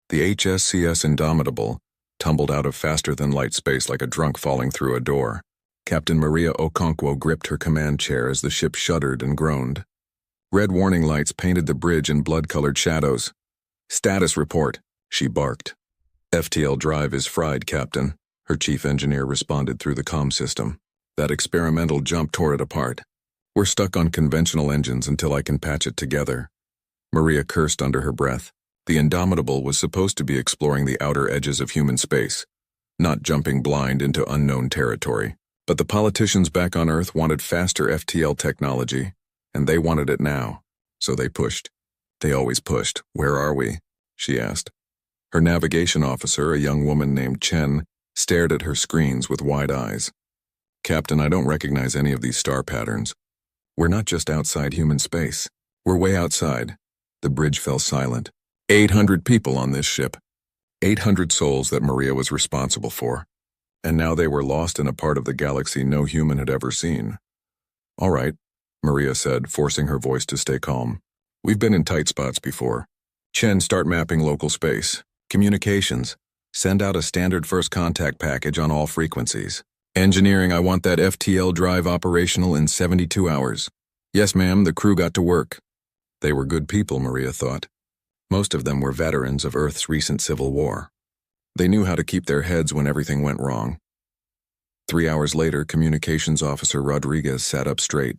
The HSCS Indomitable tumbled out of faster-than-light space like a drunk falling through a door. Captain Maria Okonkwo gripped her command chair as the ship shuddered and groaned. Red warning lights painted the bridge in blood-colored shadows. "Status report," she barked. "FTL drive is fried, Captain," her chief engineer responded through the comm system. "That experimental jump tore it apart. We're stuck on conventional engines until I can patch it together." Maria cursed under her breath. The Indomitable was supposed to be exploring the outer edges of human space, not jumping blind into unknown territory. But the politicians back on Earth wanted faster FTL technology, and they wanted it now. So they pushed. They always pushed. "Where are we?" she asked. Her navigation officer, a young woman named Chen, stared at her screens with wide eyes. "Captain, I don't recognize any of these star patterns. We're not just outside human space. We're way outside." The bridge fell silent. 800 people on this ship. 800 souls that Maria was responsible for. And now they were lost in a part of the galaxy no human had ever seen. "All right," Maria said, forcing her voice to stay calm. "We've been in tight spots before. Chen, start mapping local space. Communications. Send out a standard first contact package on all frequencies. Engineering, I want that FTL drive operational in 72 hours. "Yes, ma'am," the crew got to work. They were good people, Maria thought. Most of them were veterans of Earth's recent civil war. They knew how to keep their heads when everything went wrong. 3 hours later, Communications Officer Rodriguez sat up straight.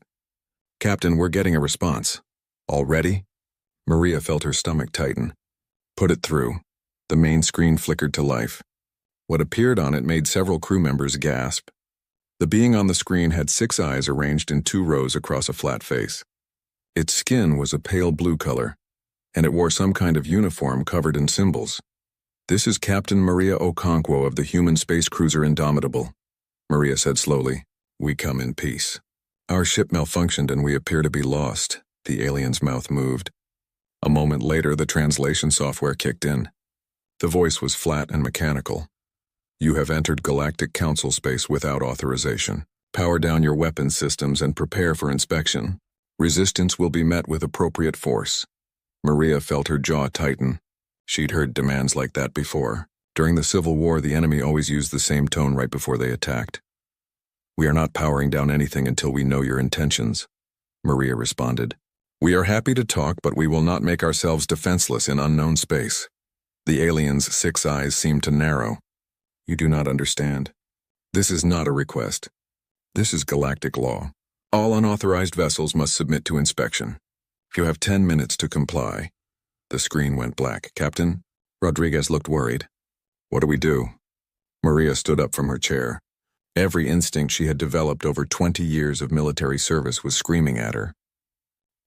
"Captain, we're getting a response." "Already?" Maria felt her stomach tighten. "Put it through." The main screen flickered to life. What appeared on it made several crew members gasp. The being on the screen had 6 eyes arranged in 2 rows across a flat face. Its skin was a pale blue color, and it wore some kind of uniform covered in symbols. "This is Captain Maria Okonkwo of the human space cruiser Indomitable," Maria said slowly. "We come in peace. Our ship malfunctioned and we appear to be lost." The alien's mouth moved. A moment later, the translation software kicked in. The voice was flat and mechanical. "You have entered Galactic Council space without authorization. Power down your weapons systems and prepare for inspection. Resistance will be met with appropriate force." Maria felt her jaw tighten. She'd heard demands like that before. During the Civil War, the enemy always used the same tone right before they attacked. "We are not powering down anything until we know your intentions," Maria responded. "We are happy to talk, but we will not make ourselves defenseless in unknown space." The alien's 6 eyes seemed to narrow. "You do not understand. This is not a request. This is galactic law. All unauthorized vessels must submit to inspection. You have 10 minutes to comply." The screen went black. "Captain?" Rodriguez looked worried. "What do we do?" Maria stood up from her chair. Every instinct she had developed over 20 years of military service was screaming at her.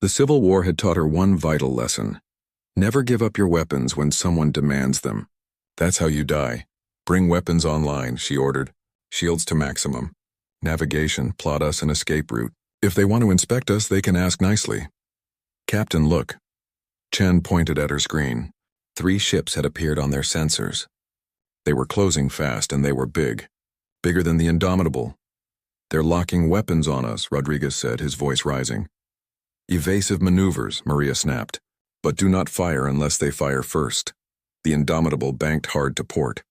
The Civil War had taught her one vital lesson. Never give up your weapons when someone demands them. "That's how you die. Bring weapons online," she ordered. "Shields to maximum. Navigation, plot us an escape route. If they want to inspect us, they can ask nicely." "Captain, look." Chen pointed at her screen. 3 ships had appeared on their sensors. They were closing fast and they were big. Bigger than the Indomitable. "They're locking weapons on us," Rodriguez said, his voice rising. "Evasive maneuvers," Maria snapped. "But do not fire unless they fire first." The Indomitable banked hard to port.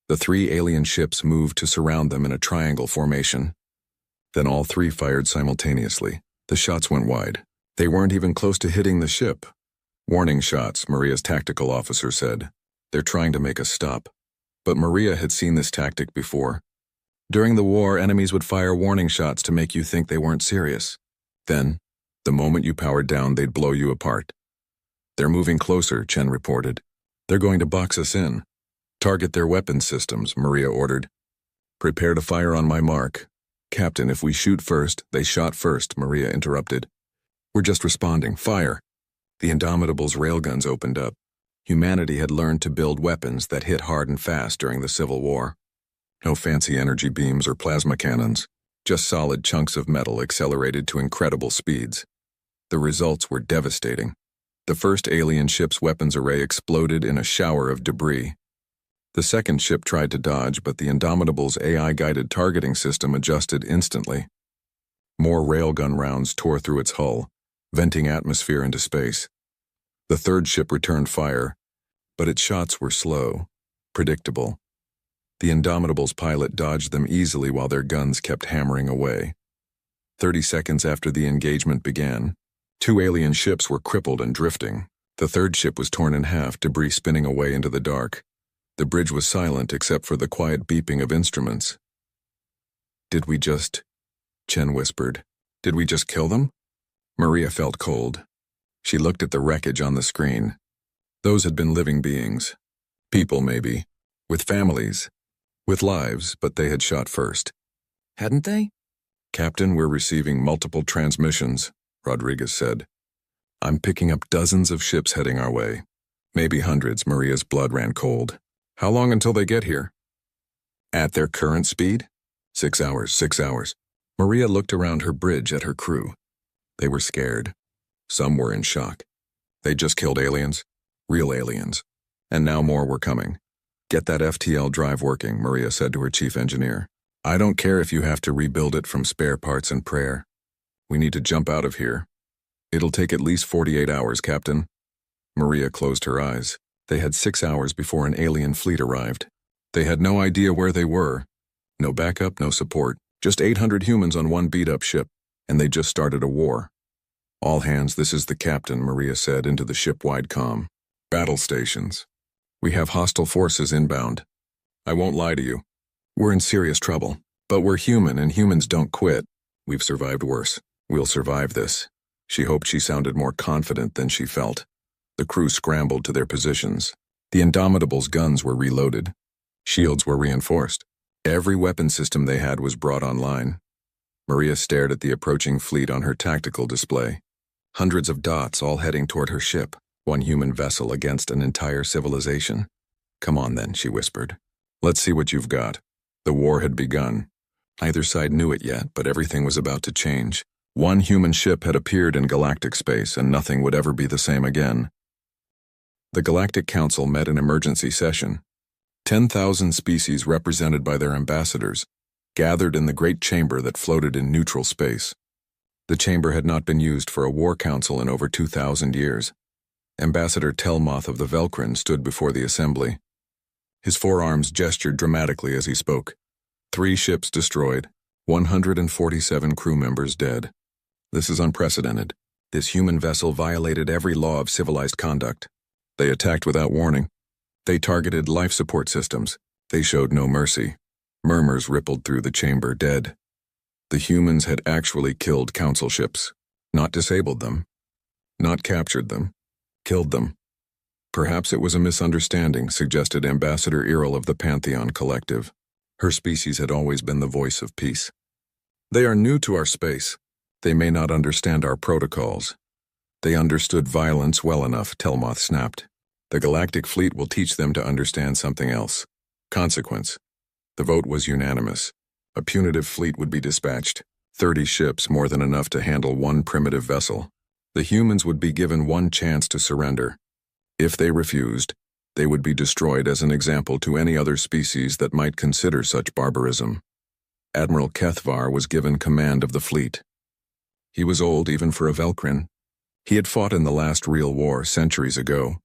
The 3 alien ships moved to surround them in a triangle formation. Then all 3 fired simultaneously. The shots went wide. They weren't even close to hitting the ship. "Warning shots," Maria's tactical officer said. "They're trying to make us stop." But Maria had seen this tactic before. During the war, enemies would fire warning shots to make you think they weren't serious. Then, the moment you powered down, they'd blow you apart. "They're moving closer," Chen reported. "They're going to box us in." "Target their weapons systems," Maria ordered. "Prepare to fire on my mark." "Captain, if we shoot first." "They shot first," Maria interrupted. "We're just responding. Fire." The Indomitable's railguns opened up. Humanity had learned to build weapons that hit hard and fast during the Civil War. No fancy energy beams or plasma cannons, just solid chunks of metal accelerated to incredible speeds. The results were devastating. The first alien ship's weapons array exploded in a shower of debris. The second ship tried to dodge, but the Indomitable's AI-guided targeting system adjusted instantly. More railgun rounds tore through its hull, venting atmosphere into space. The third ship returned fire, But its shots were slow, predictable. The Indomitable's pilot dodged them easily while their guns kept hammering away. 30 seconds after the engagement began, 2 alien ships were crippled and drifting. The third ship was torn in half, debris spinning away into the dark. The bridge was silent except for the quiet beeping of instruments. "Did we just—" Chen whispered. "Did we just kill them?" Maria felt cold. She looked at the wreckage on the screen. Those had been living beings. People, maybe. With families. With lives, but they had shot first. Hadn't they? "Captain, we're receiving multiple transmissions," Rodriguez said. "I'm picking up dozens of ships heading our way. Maybe hundreds." Maria's blood ran cold. "How long until they get here?" "At their current speed? 6 hours, 6 hours. Maria looked around her bridge at her crew. They were scared. Some were in shock. They just killed aliens. Real aliens. And now more were coming. "Get that FTL drive working," Maria said to her chief engineer. "I don't care if you have to rebuild it from spare parts and prayer. We need to jump out of here. It'll take at least 48 hours, Captain." Maria closed her eyes. They had 6 hours before an alien fleet arrived. They had no idea where they were. No backup, no support. Just 800 humans on one beat-up ship, and they just started a war. "All hands, this is the captain," Maria said into the ship-wide comm. "Battle stations. We have hostile forces inbound. I won't lie to you. We're in serious trouble, but we're human and humans don't quit. We've survived worse. We'll survive this." She hoped she sounded more confident than she felt. The crew scrambled to their positions. The Indomitable's guns were reloaded. Shields were reinforced. Every weapon system they had was brought online. Maria stared at the approaching fleet on her tactical display. Hundreds of dots all heading toward her ship, one human vessel against an entire civilization. "Come on then," she whispered. "Let's see what you've got." The war had begun. Neither side knew it yet, but everything was about to change. One human ship had appeared in galactic space, and nothing would ever be the same again. The Galactic Council met in emergency session. 10,000 species represented by their ambassadors gathered in the great chamber that floated in neutral space. The chamber had not been used for a war council in over 2,000 years. Ambassador Telmoth of the Velkrin stood before the assembly. His forearms gestured dramatically as he spoke. 3 ships destroyed, 147 crew members dead. This is unprecedented. This human vessel violated every law of civilized conduct. They attacked without warning. They targeted life support systems. They showed no mercy. Murmurs rippled through the chamber. Dead. The humans had actually killed council ships. Not disabled them. Not captured them. Killed them. Perhaps it was a misunderstanding, suggested Ambassador Earl of the Pantheon Collective. Her species had always been the voice of peace. "They are new to our space. They may not understand our protocols." "They understood violence well enough," Telmoth snapped. "The Galactic Fleet will teach them to understand something else. Consequence." The vote was unanimous. A punitive fleet would be dispatched. 30 ships, more than enough to handle one primitive vessel. The humans would be given one chance to surrender. If they refused, they would be destroyed as an example to any other species that might consider such barbarism. Admiral Kethvar was given command of the fleet. He was old even for a Velkrin. He had fought in the last real war centuries ago,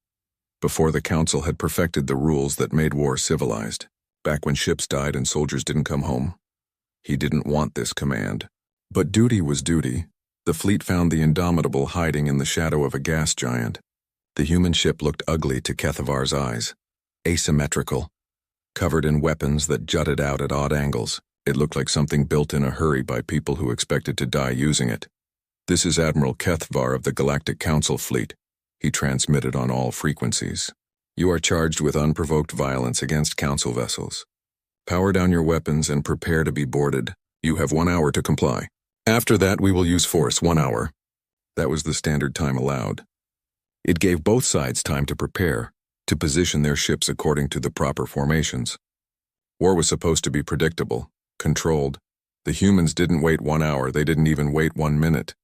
before the Council had perfected the rules that made war civilized, back when ships died and soldiers didn't come home. He didn't want this command. But duty was duty. The fleet found the Indomitable hiding in the shadow of a gas giant. The human ship looked ugly to Kethavar's eyes. Asymmetrical. Covered in weapons that jutted out at odd angles, it looked like something built in a hurry by people who expected to die using it. "This is Admiral Kethvar of the Galactic Council Fleet," he transmitted on all frequencies. "You are charged with unprovoked violence against Council vessels. Power down your weapons and prepare to be boarded. You have 1 hour to comply. After that, we will use force. 1 hour." That was the standard time allowed. It gave both sides time to prepare, to position their ships according to the proper formations. War was supposed to be predictable, controlled. The humans didn't wait 1 hour, they didn't even wait 1 minute.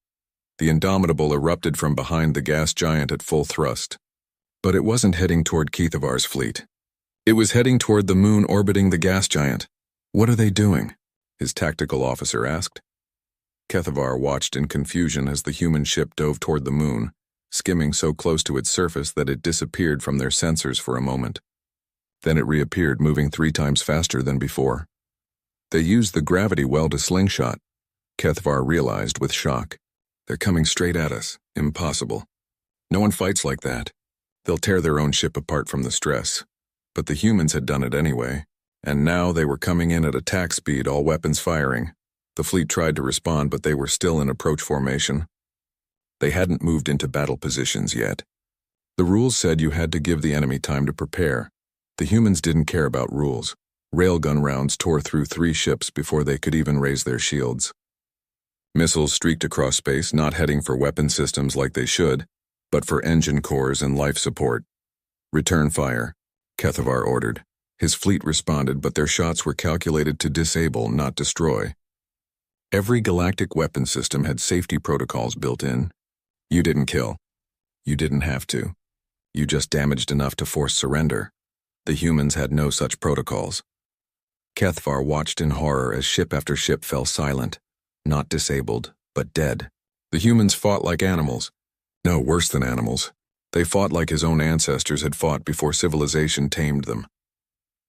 The Indomitable erupted from behind the gas giant at full thrust. But it wasn't heading toward Kethavar's fleet. It was heading toward the moon orbiting the gas giant. "What are they doing?" his tactical officer asked. Kethavar watched in confusion as the human ship dove toward the moon, skimming so close to its surface that it disappeared from their sensors for a moment. Then it reappeared, moving 3 times faster than before. They used the gravity well to slingshot, Kethvar realized with shock. They're coming straight at us. Impossible. No one fights like that. They'll tear their own ship apart from the stress. But the humans had done it anyway, and now they were coming in at attack speed, all weapons firing. The fleet tried to respond, but they were still in approach formation. They hadn't moved into battle positions yet. The rules said you had to give the enemy time to prepare. The humans didn't care about rules. Railgun rounds tore through 3 ships before they could even raise their shields. Missiles streaked across space, not heading for weapon systems like they should, but for engine cores and life support. Return fire, Kethvar ordered. His fleet responded, but their shots were calculated to disable, not destroy. Every galactic weapon system had safety protocols built in. You didn't kill. You didn't have to. You just damaged enough to force surrender. The humans had no such protocols. Kethvar watched in horror as ship after ship fell silent, not disabled, but dead. The humans fought like animals. No, worse than animals. They fought like his own ancestors had fought before civilization tamed them.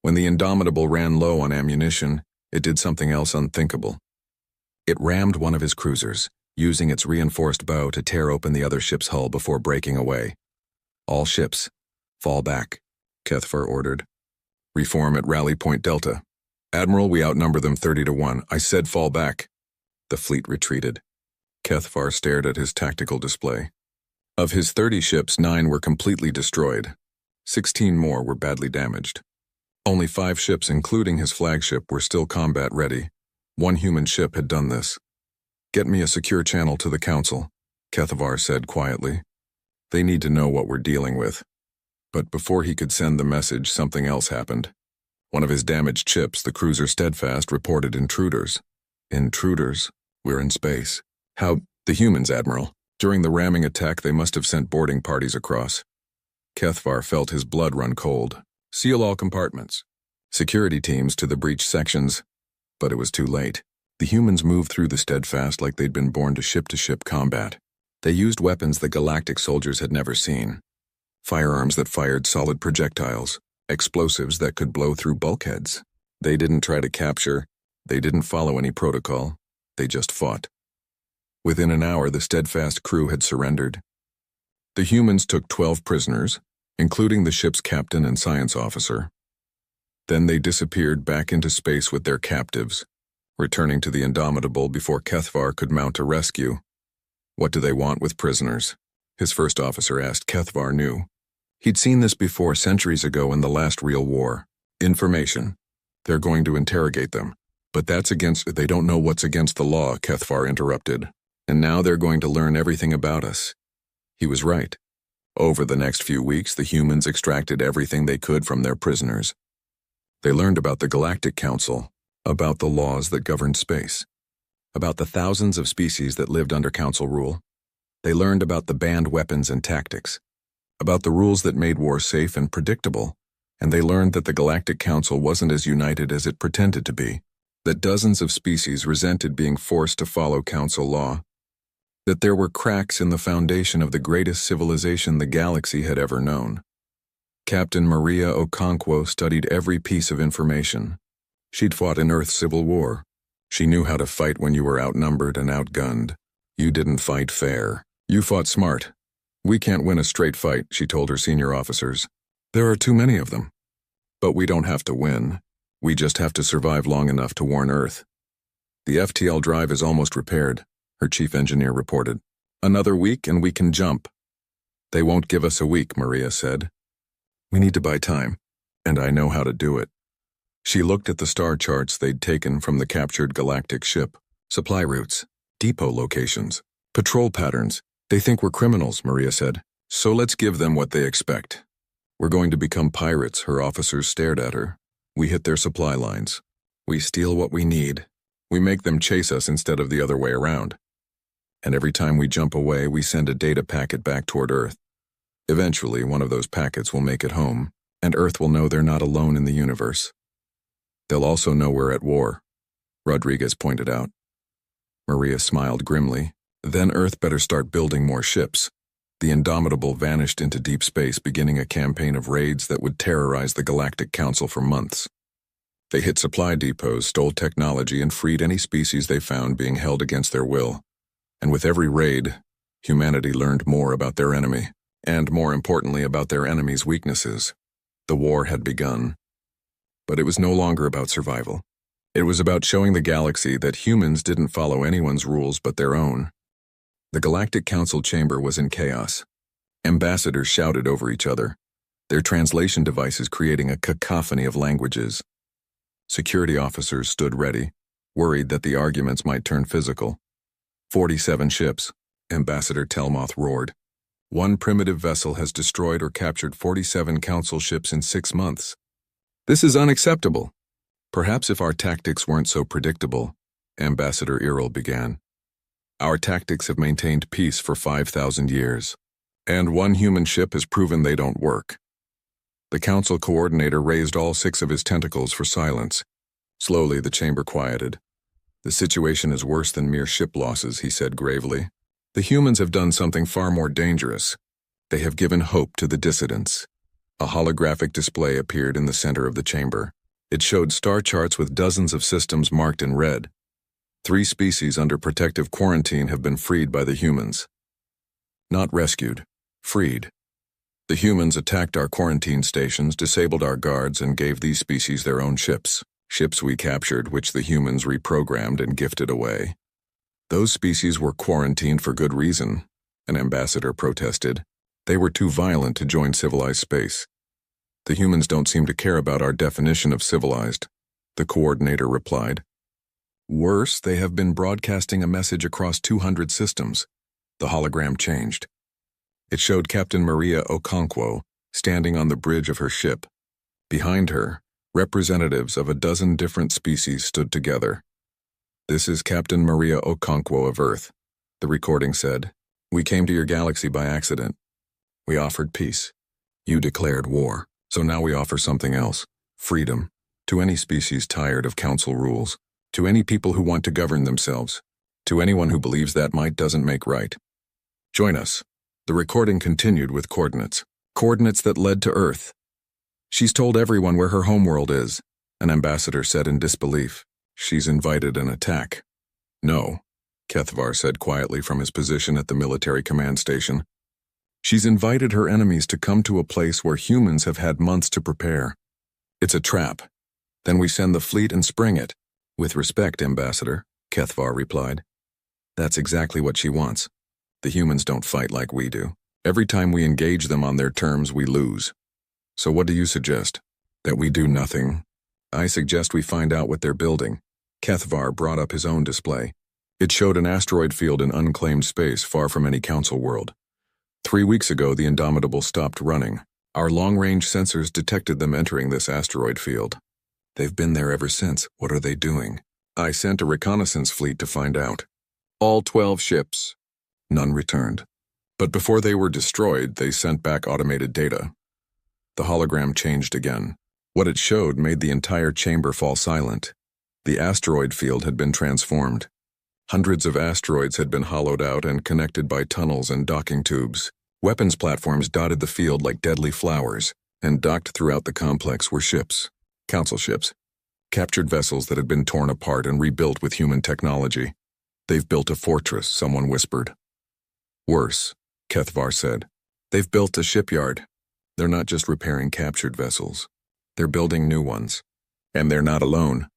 When the Indomitable ran low on ammunition, it did something else unthinkable. It rammed one of his cruisers, using its reinforced bow to tear open the other ship's hull before breaking away. All ships, fall back, Kethvar ordered. Reform at Rally Point Delta. Admiral, we outnumber them 30-1. I said fall back. The fleet retreated. Kethvar stared at his tactical display. Of his 30 ships, 9 were completely destroyed. 16 more were badly damaged. Only 5 ships, including his flagship, were still combat ready. 1 human ship had done this. Get me a secure channel to the Council, Kethvar said quietly. They need to know what we're dealing with. But before he could send the message, something else happened. One of his damaged ships, the cruiser Steadfast, reported intruders. Intruders? We're in space. How? The humans, Admiral. During the ramming attack, they must have sent boarding parties across. Kethvar felt his blood run cold. Seal all compartments. Security teams to the breached sections. But it was too late. The humans moved through the Steadfast like they'd been born to ship combat. They used weapons the galactic soldiers had never seen. Firearms that fired solid projectiles. Explosives that could blow through bulkheads. They didn't try to capture. They didn't follow any protocol. They just fought. Within an hour, the Steadfast crew had surrendered. The humans took 12 prisoners, including the ship's captain and science officer. Then they disappeared back into space with their captives, returning to the Indomitable before Kethvar could mount a rescue. What do they want with prisoners? His first officer asked. Kethvar knew. He'd seen this before centuries ago in the last real war. Information. They're going to interrogate them. But that's against— They don't know what's against the law, Kethvar interrupted. And now they're going to learn everything about us. He was right. Over the next few weeks, the humans extracted everything they could from their prisoners. They learned about the Galactic Council, about the laws that governed space, about the thousands of species that lived under Council rule. They learned about the banned weapons and tactics, about the rules that made war safe and predictable, and they learned that the Galactic Council wasn't as united as it pretended to be, that dozens of species resented being forced to follow Council law, that there were cracks in the foundation of the greatest civilization the galaxy had ever known. Captain Maria Okonkwo studied every piece of information. She'd fought in Earth's Civil War. She knew how to fight when you were outnumbered and outgunned. You didn't fight fair. You fought smart. We can't win a straight fight, she told her senior officers. There are too many of them. But we don't have to win. We just have to survive long enough to warn Earth. The FTL drive is almost repaired, her chief engineer reported. Another week and we can jump. They won't give us a week, Maria said. We need to buy time, and I know how to do it. She looked at the star charts they'd taken from the captured galactic ship. Supply routes, depot locations, patrol patterns. They think we're criminals, Maria said. So let's give them what they expect. We're going to become pirates, her officers stared at her. We hit their supply lines. We steal what we need. We make them chase us instead of the other way around. And every time we jump away, we send a data packet back toward Earth. Eventually, one of those packets will make it home, and Earth will know they're not alone in the universe. They'll also know we're at war, Rodriguez pointed out. Maria smiled grimly. Then Earth better start building more ships. The Indomitable vanished into deep space, beginning a campaign of raids that would terrorize the Galactic Council for months. They hit supply depots, stole technology, and freed any species they found being held against their will. And with every raid, humanity learned more about their enemy, and more importantly about their enemy's weaknesses. The war had begun. But it was no longer about survival. It was about showing the galaxy that humans didn't follow anyone's rules but their own. The Galactic Council chamber was in chaos. Ambassadors shouted over each other, their translation devices creating a cacophony of languages. Security officers stood ready, worried that the arguments might turn physical. 47 ships, Ambassador Telmoth roared. One primitive vessel has destroyed or captured 47 Council ships in 6 months. This is unacceptable. Perhaps if our tactics weren't so predictable, Ambassador Iril began. Our tactics have maintained peace for 5,000 years, and one human ship has proven they don't work. The Council coordinator raised all 6 of his tentacles for silence. Slowly, the chamber quieted. The situation is worse than mere ship losses, he said gravely. The humans have done something far more dangerous. They have given hope to the dissidents. A holographic display appeared in the center of the chamber. It showed star charts with dozens of systems marked in red. 3 species under protective quarantine have been freed by the humans. Not rescued, freed. The humans attacked our quarantine stations, disabled our guards, and gave these species their own ships. Ships we captured, which the humans reprogrammed and gifted away. Those species were quarantined for good reason, an ambassador protested. They were too violent to join civilized space. The humans don't seem to care about our definition of civilized, the coordinator replied. Worse, they have been broadcasting a message across 200 systems. The hologram changed. It showed Captain Maria Okonkwo standing on the bridge of her ship. Behind her, representatives of a dozen different species stood together. This is Captain Maria Okonkwo of Earth, the recording said. We came to your galaxy by accident. We offered peace. You declared war, so now we offer something else, freedom, to any species tired of council rules, to any people who want to govern themselves, to anyone who believes that might doesn't make right. Join us. The recording continued with coordinates that led to Earth. She's told everyone where her homeworld is, an ambassador said in disbelief. She's invited an attack. No, Kethvar said quietly from his position at the military command station. She's invited her enemies to come to a place where humans have had months to prepare. It's a trap. Then we send the fleet and spring it. With respect, Ambassador, Kethvar replied. That's exactly what she wants. The humans don't fight like we do. Every time we engage them on their terms, we lose. So what do you suggest? That we do nothing? I suggest we find out what they're building. Kethvar brought up his own display. It showed an asteroid field in unclaimed space far from any council world. 3 weeks ago, the Indomitable stopped running. Our long-range sensors detected them entering this asteroid field. They've been there ever since. What are they doing? I sent a reconnaissance fleet to find out. All 12 ships. None returned. But before they were destroyed, they sent back automated data. The hologram changed again. What it showed made the entire chamber fall silent. The asteroid field had been transformed. Hundreds of asteroids had been hollowed out and connected by tunnels and docking tubes. Weapons platforms dotted the field like deadly flowers, and docked throughout the complex were ships. Council ships. Captured vessels that had been torn apart and rebuilt with human technology. They've built a fortress, someone whispered. Worse, Kethvar said. They've built a shipyard. They're not just repairing captured vessels. They're building new ones. And they're not alone.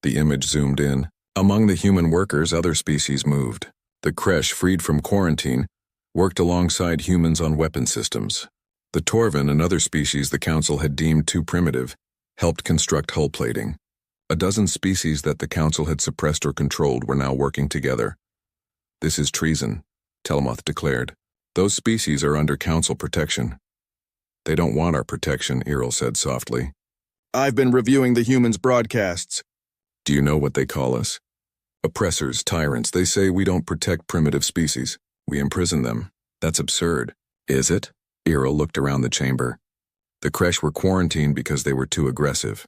The image zoomed in. Among the human workers, other species moved. The Kresh, freed from quarantine, worked alongside humans on weapon systems. The Torvin, another species the Council had deemed too primitive, helped construct hull plating. A dozen species that the Council had suppressed or controlled were now working together. This is treason, Telmoth declared. Those species are under Council protection. They don't want our protection, Iril said softly. I've been reviewing the humans' broadcasts. Do you know what they call us? Oppressors, tyrants. They say we don't protect primitive species. We imprison them. That's absurd. Is it? Iril looked around the chamber. The Kresh were quarantined because they were too aggressive.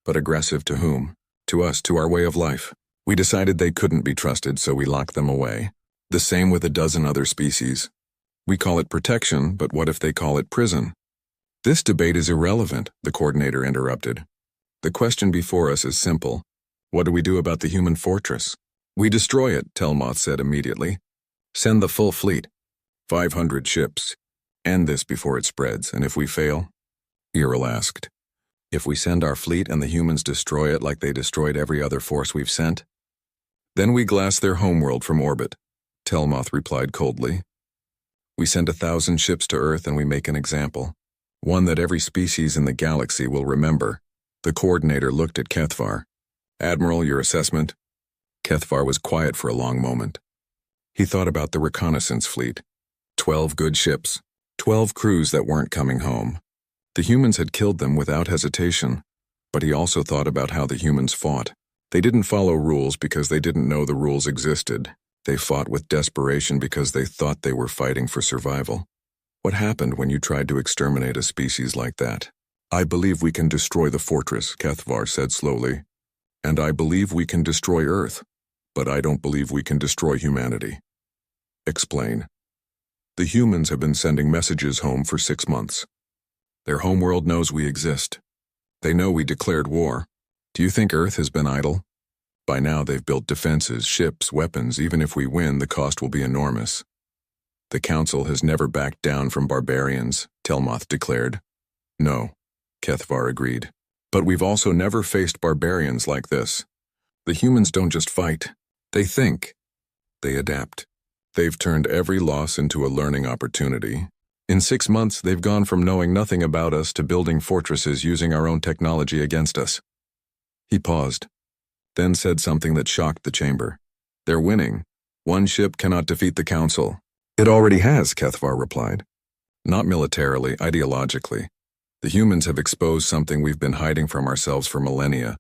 But aggressive to whom? To us, to our way of life. We decided they couldn't be trusted, so we locked them away. The same with a dozen other species. We call it protection, but what if they call it prison? This debate is irrelevant, the coordinator interrupted. The question before us is simple. What do we do about the human fortress? We destroy it, Telmoth said immediately. Send the full fleet. 500 ships. End this before it spreads, and if we fail? Earl asked. If we send our fleet and the humans destroy it like they destroyed every other force we've sent? Then we glass their homeworld from orbit, Telmoth replied coldly. We send 1,000 ships to Earth and we make an example. One that every species in the galaxy will remember. The coordinator looked at Kethvar. Admiral, your assessment? Kethvar was quiet for a long moment. He thought about the reconnaissance fleet. 12 good ships. 12 crews that weren't coming home. The humans had killed them without hesitation, but he also thought about how the humans fought. They didn't follow rules because they didn't know the rules existed. They fought with desperation because they thought they were fighting for survival. What happened when you tried to exterminate a species like that? I believe we can destroy the fortress, Kethvar said slowly. And I believe we can destroy Earth, but I don't believe we can destroy humanity. Explain. The humans have been sending messages home for 6 months. Their homeworld knows we exist. They know we declared war. Do you think Earth has been idle? By now they've built defenses, ships, weapons. Even if we win, the cost will be enormous. The Council has never backed down from barbarians, Telmoth declared. No, Kethvar agreed. But we've also never faced barbarians like this. The humans don't just fight. They think. They adapt. They've turned every loss into a learning opportunity. In 6 months, they've gone from knowing nothing about us to building fortresses using our own technology against us. He paused, then said something that shocked the chamber. They're winning. One ship cannot defeat the Council. It already has, Kethvar replied. Not militarily, ideologically. The humans have exposed something we've been hiding from ourselves for millennia.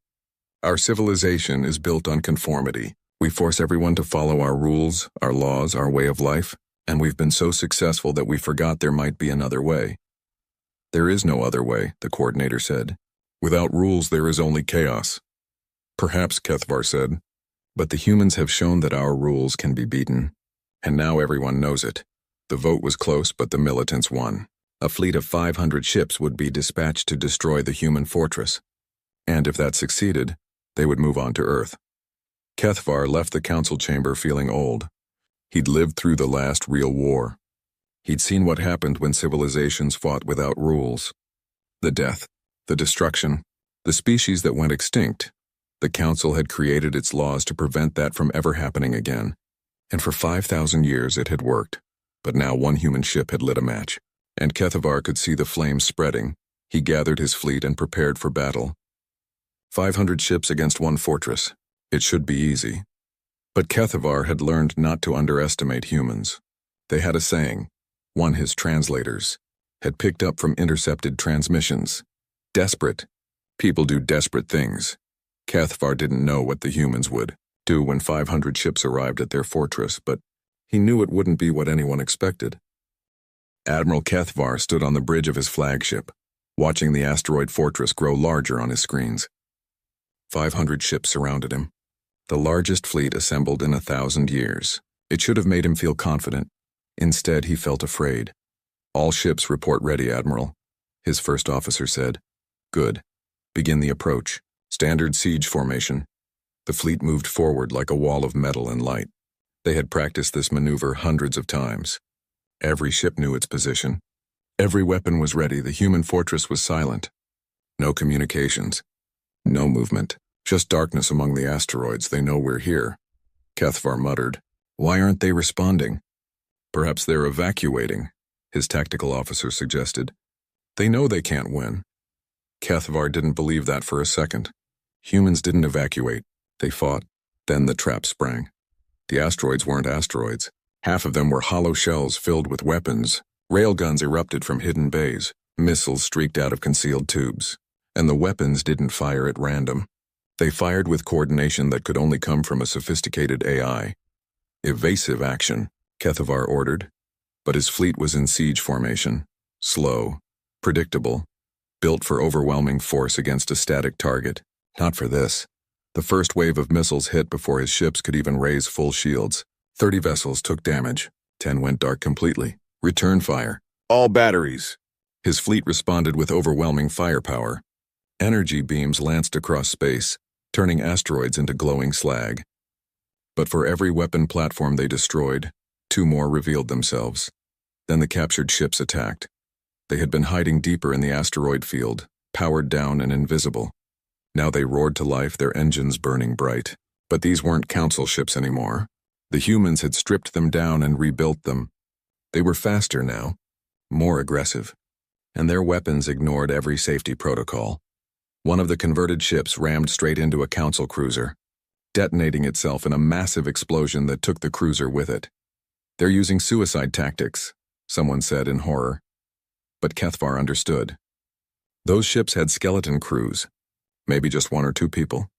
Our civilization is built on conformity. We force everyone to follow our rules, our laws, our way of life, and we've been so successful that we forgot there might be another way. There is no other way, the coordinator said. Without rules, there is only chaos. Perhaps, Kethvar said, but the humans have shown that our rules can be beaten. And now everyone knows it. The vote was close, but the militants won. A fleet of 500 ships would be dispatched to destroy the human fortress. And if that succeeded, they would move on to Earth. Kethvar left the council chamber feeling old. He'd lived through the last real war. He'd seen what happened when civilizations fought without rules. The death, the destruction, the species that went extinct. The council had created its laws to prevent that from ever happening again. And for 5,000 years it had worked. But now one human ship had lit a match, and Kethvar could see the flames spreading. He gathered his fleet and prepared for battle. 500 ships against one fortress. It should be easy. But Kethvar had learned not to underestimate humans. They had a saying, one his translators had picked up from intercepted transmissions. Desperate. People do desperate things. Kethvar didn't know what the humans would do when 500 ships arrived at their fortress, but he knew it wouldn't be what anyone expected. Admiral Kethvar stood on the bridge of his flagship, watching the asteroid fortress grow larger on his screens. 500 ships surrounded him, the largest fleet assembled in 1,000 years. It should have made him feel confident. Instead, he felt afraid. All ships report ready, Admiral, his first officer said. Good. Begin the approach. Standard siege formation. The fleet moved forward like a wall of metal and light. They had practiced this maneuver hundreds of times. Every ship knew its position. Every weapon was ready. The human fortress was silent. No communications. No movement. Just darkness among the asteroids. They know we're here. Kethvar muttered. Why aren't they responding? Perhaps they're evacuating, his tactical officer suggested. They know they can't win. Kethvar didn't believe that for a second. Humans didn't evacuate. They fought. Then the trap sprang. The asteroids weren't asteroids. Half of them were hollow shells filled with weapons. Railguns erupted from hidden bays. Missiles streaked out of concealed tubes. And the weapons didn't fire at random. They fired with coordination that could only come from a sophisticated AI. Evasive action, Kethvar ordered. But his fleet was in siege formation. Slow. Predictable. Built for overwhelming force against a static target. Not for this. The first wave of missiles hit before his ships could even raise full shields. 30 vessels took damage. 10 went dark completely. Return fire. All batteries. His fleet responded with overwhelming firepower. Energy beams lanced across space, turning asteroids into glowing slag. But for every weapon platform they destroyed, 2 more revealed themselves. Then the captured ships attacked. They had been hiding deeper in the asteroid field, powered down and invisible. Now they roared to life, their engines burning bright. But these weren't council ships anymore. The humans had stripped them down and rebuilt them. They were faster now, more aggressive, and their weapons ignored every safety protocol. One of the converted ships rammed straight into a council cruiser, detonating itself in a massive explosion that took the cruiser with it. "They're using suicide tactics," someone said in horror. But Kethvar understood. Those ships had skeleton crews, maybe just 1 or 2 people.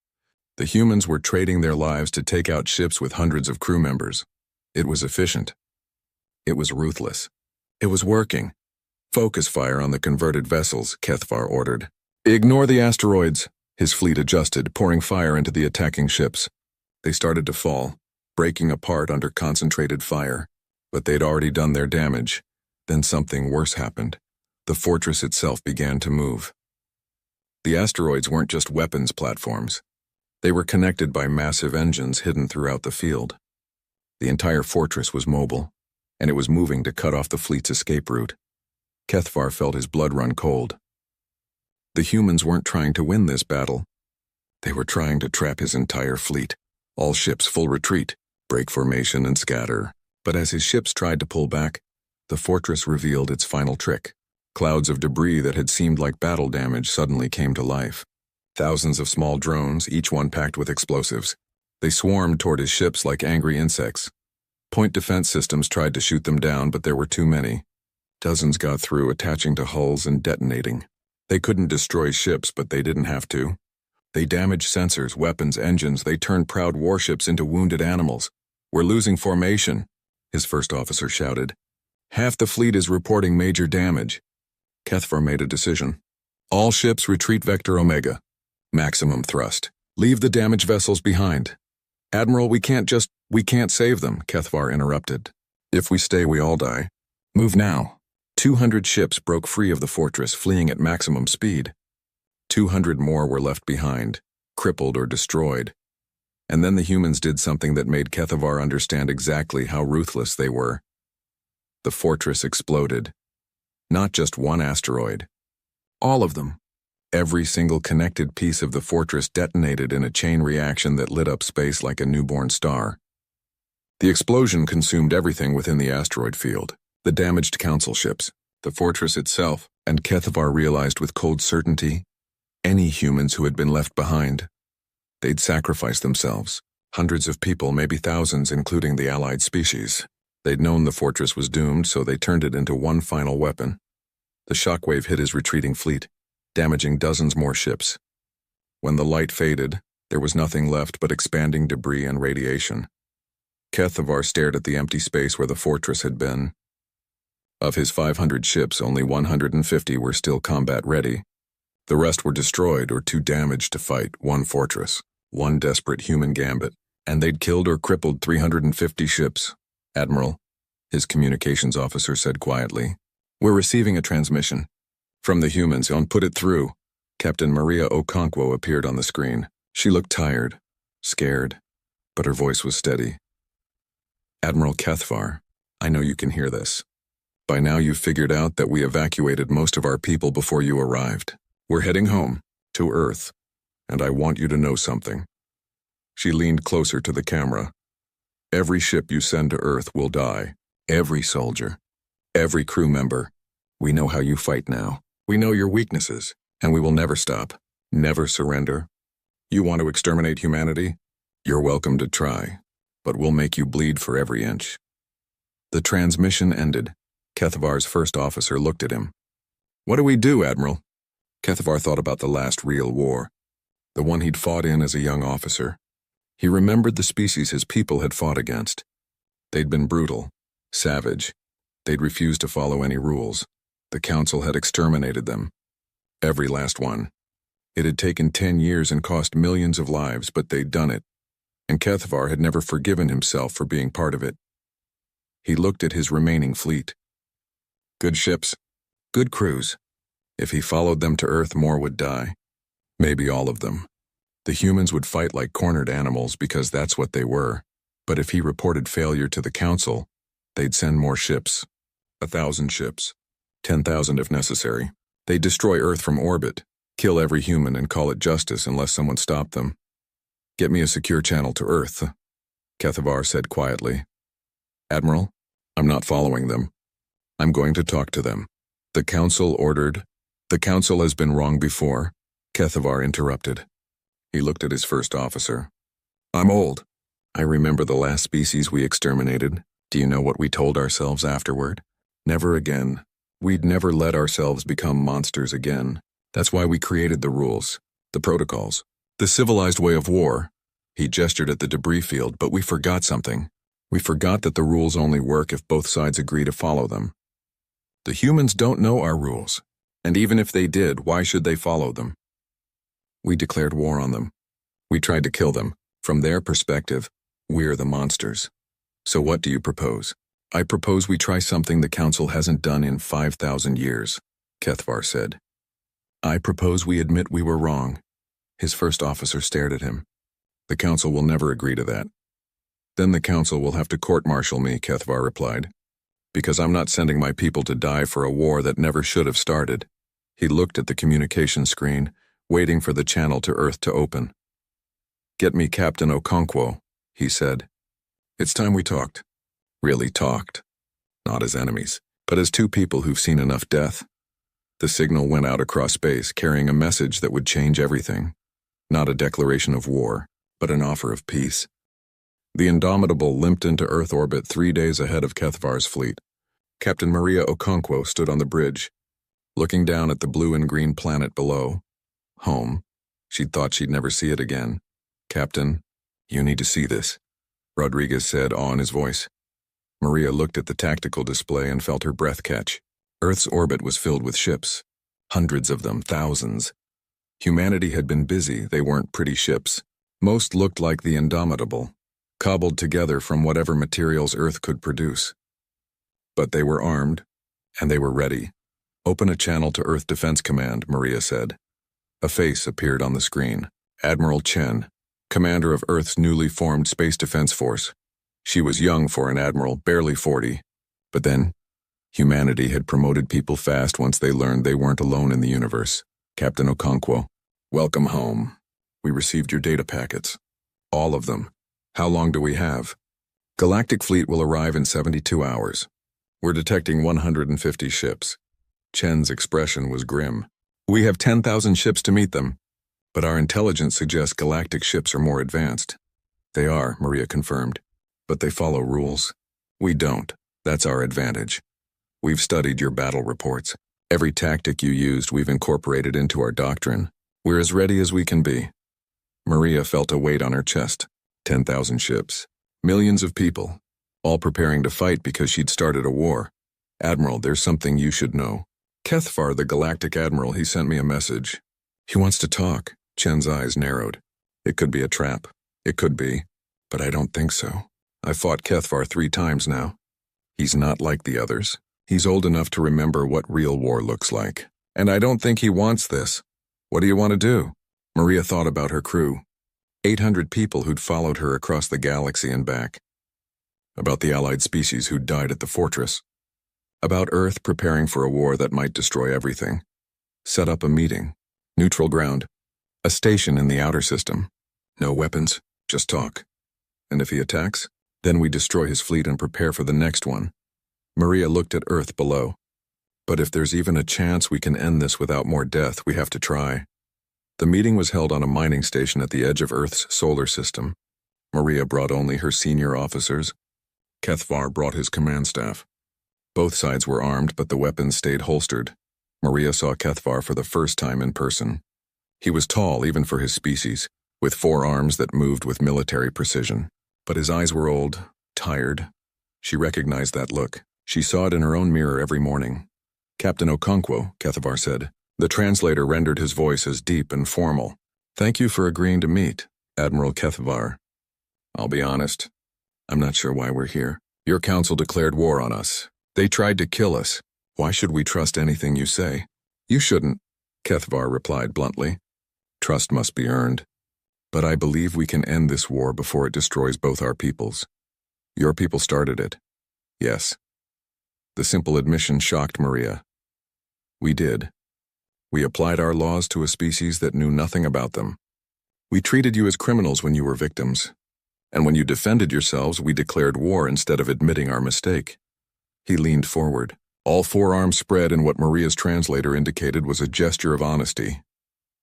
The humans were trading their lives to take out ships with hundreds of crew members. It was efficient. It was ruthless. It was working. "Focus fire on the converted vessels," Kethvar ordered. "Ignore the asteroids." His fleet adjusted, pouring fire into the attacking ships. They started to fall, breaking apart under concentrated fire. But they'd already done their damage. Then something worse happened. The fortress itself began to move. The asteroids weren't just weapons platforms. They were connected by massive engines hidden throughout the field. The entire fortress was mobile, and it was moving to cut off the fleet's escape route. Kethvar felt his blood run cold. The humans weren't trying to win this battle. They were trying to trap his entire fleet. All ships full retreat, break formation and scatter. But as his ships tried to pull back, the fortress revealed its final trick. Clouds of debris that had seemed like battle damage suddenly came to life. Thousands of small drones, each one packed with explosives. They swarmed toward his ships like angry insects. Point defense systems tried to shoot them down, but there were too many. Dozens got through, attaching to hulls and detonating. They couldn't destroy ships, but they didn't have to. They damaged sensors, weapons, engines. They turned proud warships into wounded animals. "We're losing formation," his first officer shouted. "Half the fleet is reporting major damage." Kethvar made a decision. "All ships retreat vector Omega. Maximum thrust. Leave the damaged vessels behind." "Admiral, we can't save them," Kethvar interrupted. "If we stay, we all die. Move now." 200 ships broke free of the fortress, fleeing at maximum speed. 200 more were left behind, crippled or destroyed. And then the humans did something that made Kethvar understand exactly how ruthless they were. The fortress exploded. Not just one asteroid. All of them. Every single connected piece of the fortress detonated in a chain reaction that lit up space like a newborn star. The explosion consumed everything within the asteroid field. The damaged council ships, the fortress itself, and Kethvar realized with cold certainty, any humans who had been left behind. They'd sacrificed themselves. Hundreds of people, maybe thousands, including the allied species. They'd known the fortress was doomed, so they turned it into one final weapon. The shockwave hit his retreating fleet, damaging dozens more ships. When the light faded, there was nothing left but expanding debris and radiation. Kethvar stared at the empty space where the fortress had been. Of his 500 ships, only 150 were still combat-ready. The rest were destroyed or too damaged to fight. One fortress, one desperate human gambit, and they'd killed or crippled 350 ships. "Admiral," his communications officer said quietly, "we're receiving a transmission. From the humans, and put it through." Captain Maria Okonkwo appeared on the screen. She looked tired, scared, but her voice was steady. "Admiral Kethvar, I know you can hear this. By now you've figured out that we evacuated most of our people before you arrived. We're heading home, to Earth, and I want you to know something." She leaned closer to the camera. "Every ship you send to Earth will die. Every soldier. Every crew member. We know how you fight now. We know your weaknesses, and we will never stop. Never surrender. You want to exterminate humanity? You're welcome to try, but we'll make you bleed for every inch." The transmission ended. Kethvar's first officer looked at him. "What do we do, Admiral?" Kethvar thought about the last real war, the one he'd fought in as a young officer. He remembered the species his people had fought against. They'd been brutal, savage. They'd refused to follow any rules. The Council had exterminated them. Every last one. It had taken 10 years and cost millions of lives, but they'd done it. And Kethvar had never forgiven himself for being part of it. He looked at his remaining fleet. Good ships, good crews. If he followed them to Earth, more would die. Maybe all of them. The humans would fight like cornered animals because that's what they were. But if he reported failure to the Council, they'd send more ships. 1,000 ships. 10,000 if necessary. They'd destroy Earth from orbit, kill every human and call it justice unless someone stopped them. Get me a secure channel to Earth, Kethavar said quietly. Admiral, I'm not following them. I'm going to talk to them. The Council ordered. The Council has been wrong before, Kethavar interrupted. He looked at his first officer. I'm old. I remember the last species we exterminated. Do you know what we told ourselves afterward? Never again. We'd never let ourselves become monsters again. That's why we created the rules, the protocols, the civilized way of war. He gestured at the debris field, but we forgot something. We forgot that the rules only work if both sides agree to follow them. The humans don't know our rules, and even if they did, why should they follow them? We declared war on them. We tried to kill them. From their perspective, we're the monsters. So what do you propose? I propose we try something the Council hasn't done in 5,000 years, Kethavar said. I propose we admit we were wrong. His first officer stared at him. The Council will never agree to that. Then the Council will have to court-martial me, Kethavar replied. Because I'm not sending my people to die for a war that never should have started. He looked at the communication screen, waiting for the channel to Earth to open. Get me Captain Okonkwo, he said. It's time we talked. Really talked. Not as enemies, but as two people who've seen enough death. The signal went out across space, carrying a message that would change everything. Not a declaration of war, but an offer of peace. The Indomitable limped into Earth orbit 3 days ahead of Kethavar's fleet. Captain Maria Okonkwo stood on the bridge, looking down at the blue and green planet below. Home. She'd thought she'd never see it again. Captain, you need to see this, Rodriguez said, awe in his voice. Maria looked at the tactical display and felt her breath catch. Earth's orbit was filled with ships. Hundreds of them, thousands. Humanity had been busy, they weren't pretty ships. Most looked like the Indomitable, cobbled together from whatever materials Earth could produce. But they were armed, and they were ready. Open a channel to Earth Defense Command, Maria said. A face appeared on the screen. Admiral Chen, commander of Earth's newly formed Space Defense Force. She was young for an admiral, barely 40. But then, humanity had promoted people fast once they learned they weren't alone in the universe. Captain Okonkwo, welcome home. We received your data packets. All of them. How long do we have? Galactic Fleet will arrive in 72 hours. We're detecting 150 ships. Chen's expression was grim. We have 10,000 ships to meet them. But our intelligence suggests galactic ships are more advanced. They are, Maria confirmed. But they follow rules. We don't. That's our advantage. We've studied your battle reports. Every tactic you used we've incorporated into our doctrine. We're as ready as we can be. Maria felt a weight on her chest. 10,000 ships. Millions of people. All preparing to fight because she'd started a war. Admiral, there's something you should know. Kethavar, the Galactic Admiral, he sent me a message. He wants to talk. Chen's eyes narrowed. It could be a trap. It could be. But I don't think so. I've fought Kethavar 3 times now. He's not like the others. He's old enough to remember what real war looks like. And I don't think he wants this. What do you want to do? Maria thought about her crew. 800 people who'd followed her across the galaxy and back. About the allied species who'd died at the fortress. About Earth preparing for a war that might destroy everything. Set up a meeting. Neutral ground. A station in the outer system. No weapons, just talk. And if he attacks, then we destroy his fleet and prepare for the next one. Maria looked at Earth below. But if there's even a chance we can end this without more death, we have to try. The meeting was held on a mining station at the edge of Earth's solar system. Maria brought only her senior officers. Kethavar brought his command staff. Both sides were armed, but the weapons stayed holstered. Maria saw Kethavar for the first time in person. He was tall, even for his species, with 4 arms that moved with military precision. But his eyes were old, tired. She recognized that look. She saw it in her own mirror every morning. Captain Okonkwo, Kethavar said. The translator rendered his voice as deep and formal. Thank you for agreeing to meet, Admiral Kethavar. I'll be honest. I'm not sure why we're here. Your council declared war on us. They tried to kill us. Why should we trust anything you say? You shouldn't, Kethvar replied bluntly. Trust must be earned. But I believe we can end this war before it destroys both our peoples. Your people started it. Yes. The simple admission shocked Maria. We did. We applied our laws to a species that knew nothing about them. We treated you as criminals when you were victims. And when you defended yourselves, we declared war instead of admitting our mistake. He leaned forward. All four arms spread in what Maria's translator indicated was a gesture of honesty.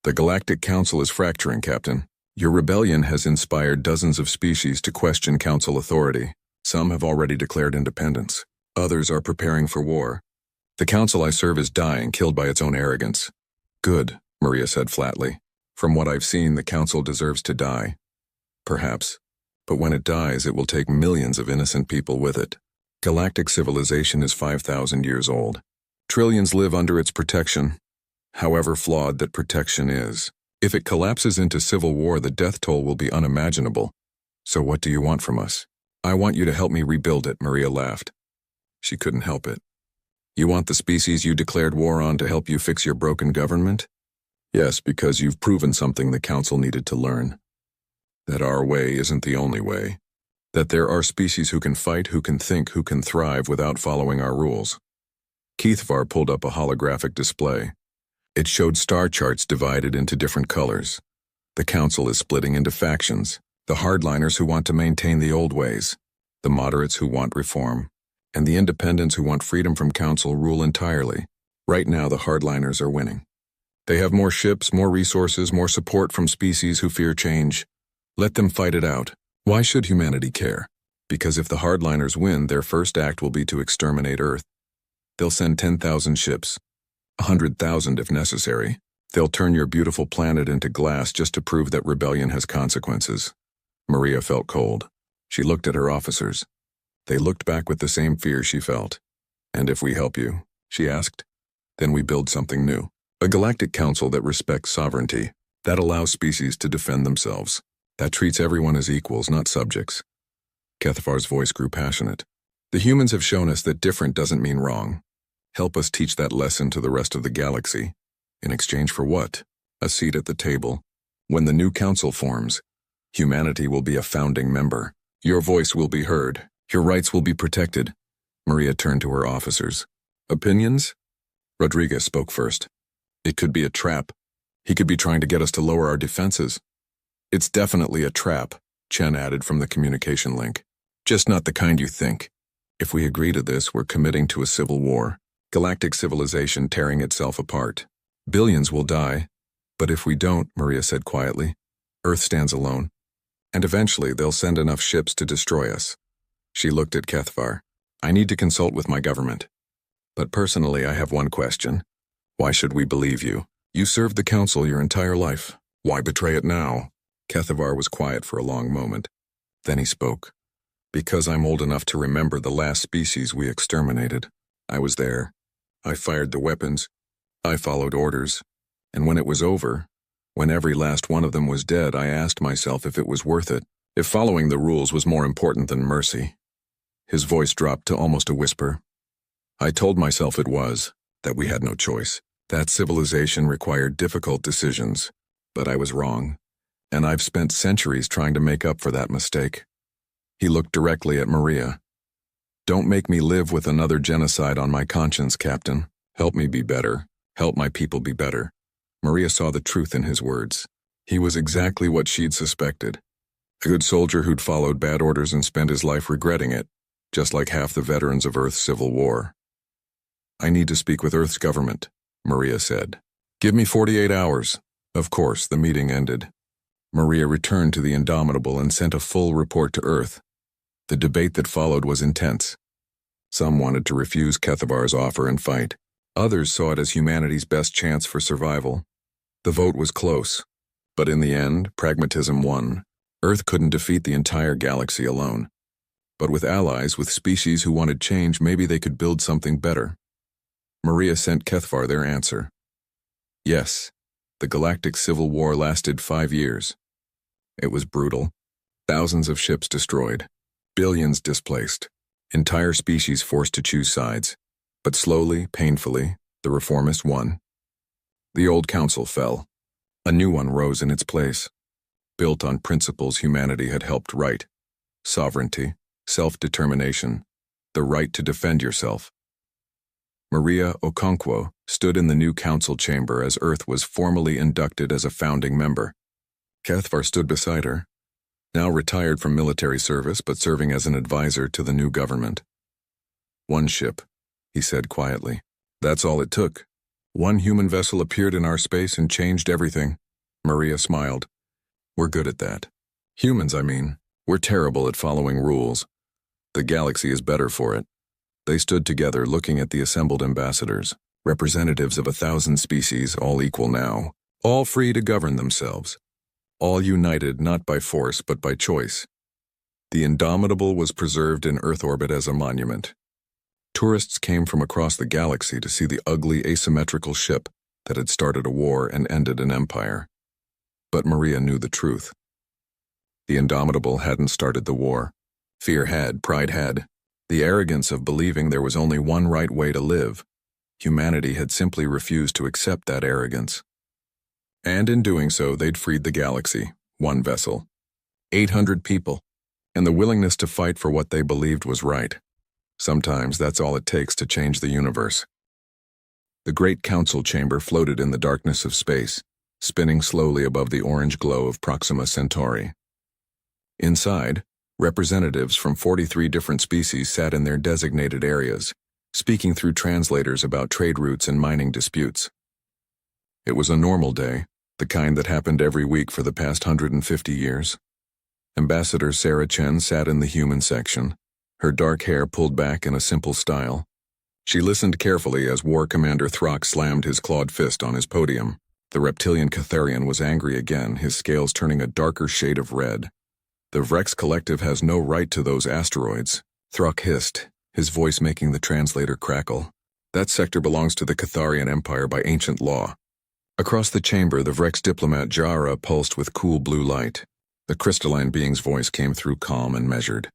The Galactic Council is fracturing, Captain. Your rebellion has inspired dozens of species to question Council authority. Some have already declared independence. Others are preparing for war. The Council I serve is dying, killed by its own arrogance. Good, Maria said flatly. From what I've seen, the Council deserves to die. Perhaps. But when it dies, it will take millions of innocent people with it. Galactic civilization is 5,000 years old. Trillions live under its protection, however flawed that protection is. If it collapses into civil war, the death toll will be unimaginable. So what do you want from us? I want you to help me rebuild it, Maria laughed. She couldn't help it. You want the species you declared war on to help you fix your broken government? Yes, because you've proven something the Council needed to learn. That our way isn't the only way. That there are species who can fight, who can think, who can thrive without following our rules. Kethvar pulled up a holographic display. It showed star charts divided into different colors. The Council is splitting into factions. The hardliners who want to maintain the old ways, the moderates who want reform, and the independents who want freedom from Council rule entirely. Right now, the hardliners are winning. They have more ships, more resources, more support from species who fear change. Let them fight it out. Why should humanity care? Because if the hardliners win, their first act will be to exterminate Earth. They'll send 10,000 ships, 100,000 if necessary. They'll turn your beautiful planet into glass just to prove that rebellion has consequences. Maria felt cold. She looked at her officers. They looked back with the same fear she felt. And if we help you, she asked, then we build something new. A galactic council that respects sovereignty, that allows species to defend themselves, that treats everyone as equals, not subjects. Kethvar's voice grew passionate. The humans have shown us that different doesn't mean wrong. Help us teach that lesson to the rest of the galaxy. In exchange for what? A seat at the table. When the new council forms, humanity will be a founding member. Your voice will be heard. Your rights will be protected. Maria turned to her officers. Opinions? Rodriguez spoke first. It could be a trap. He could be trying to get us to lower our defenses. It's definitely a trap, Chen added from the communication link. Just not the kind you think. If we agree to this, we're committing to a civil war. Galactic civilization tearing itself apart. Billions will die. But if we don't, Maria said quietly, Earth stands alone. And eventually they'll send enough ships to destroy us. She looked at Kethvar. I need to consult with my government. But personally, I have one question. Why should we believe you? You served the council your entire life. Why betray it now? Kethvar was quiet for a long moment. Then he spoke. Because I'm old enough to remember the last species we exterminated. I was there. I fired the weapons. I followed orders. And when it was over, when every last one of them was dead, I asked myself if it was worth it, if following the rules was more important than mercy. His voice dropped to almost a whisper. I told myself it was, that we had no choice. That civilization required difficult decisions. But I was wrong. And I've spent centuries trying to make up for that mistake. He looked directly at Maria. Don't make me live with another genocide on my conscience, Captain. Help me be better. Help my people be better. Maria saw the truth in his words. He was exactly what she'd suspected. A good soldier who'd followed bad orders and spent his life regretting it, just like half the veterans of Earth's civil war. I need to speak with Earth's government, Maria said. Give me 48 hours. Of course, the meeting ended. Maria returned to the Indomitable and sent a full report to Earth. The debate that followed was intense. Some wanted to refuse Kethvar's offer and fight. Others saw it as humanity's best chance for survival. The vote was close, but in the end, pragmatism won. Earth couldn't defeat the entire galaxy alone. But with allies, with species who wanted change, maybe they could build something better. Maria sent Kethvar their answer. Yes, the Galactic Civil War lasted 5 years. It was brutal. Thousands of ships destroyed. Billions displaced. Entire species forced to choose sides. But slowly, painfully, the reformists won. The old council fell. A new one rose in its place, built on principles humanity had helped write: sovereignty, self-determination, the right to defend yourself. Maria Okonkwo stood in the new council chamber as Earth was formally inducted as a founding member. Cathvar stood beside her, now retired from military service but serving as an advisor to the new government. "One ship," he said quietly. "That's all it took. One human vessel appeared in our space and changed everything." Maria smiled. "We're good at that. Humans, I mean. We're terrible at following rules. The galaxy is better for it." They stood together looking at the assembled ambassadors, representatives of 1,000 species, all equal now, all free to govern themselves, all united not by force but by choice. The Indomitable was preserved in Earth orbit as a monument. Tourists came from across the galaxy to see the ugly asymmetrical ship that had started a war and ended an empire. But Maria knew the truth. The Indomitable hadn't started the war. Fear had, pride had. The arrogance of believing there was only one right way to live. Humanity had simply refused to accept that arrogance. And in doing so, they'd freed the galaxy, one vessel, 800 people, and the willingness to fight for what they believed was right. Sometimes that's all it takes to change the universe. The great council chamber floated in the darkness of space, spinning slowly above the orange glow of Proxima Centauri. Inside, representatives from 43 different species sat in their designated areas, speaking through translators about trade routes and mining disputes. It was a normal day, the kind that happened every week for the past 150 years. Ambassador Sarah Chen sat in the human section, her dark hair pulled back in a simple style. She listened carefully as War Commander Throck slammed his clawed fist on his podium. The reptilian Catharian was angry again, his scales turning a darker shade of red. "The Vrex Collective has no right to those asteroids," Throck hissed, his voice making the translator crackle. "That sector belongs to the Catharian Empire by ancient law." Across the chamber, the Vrex diplomat Jara pulsed with cool blue light. The crystalline being's voice came through calm and measured.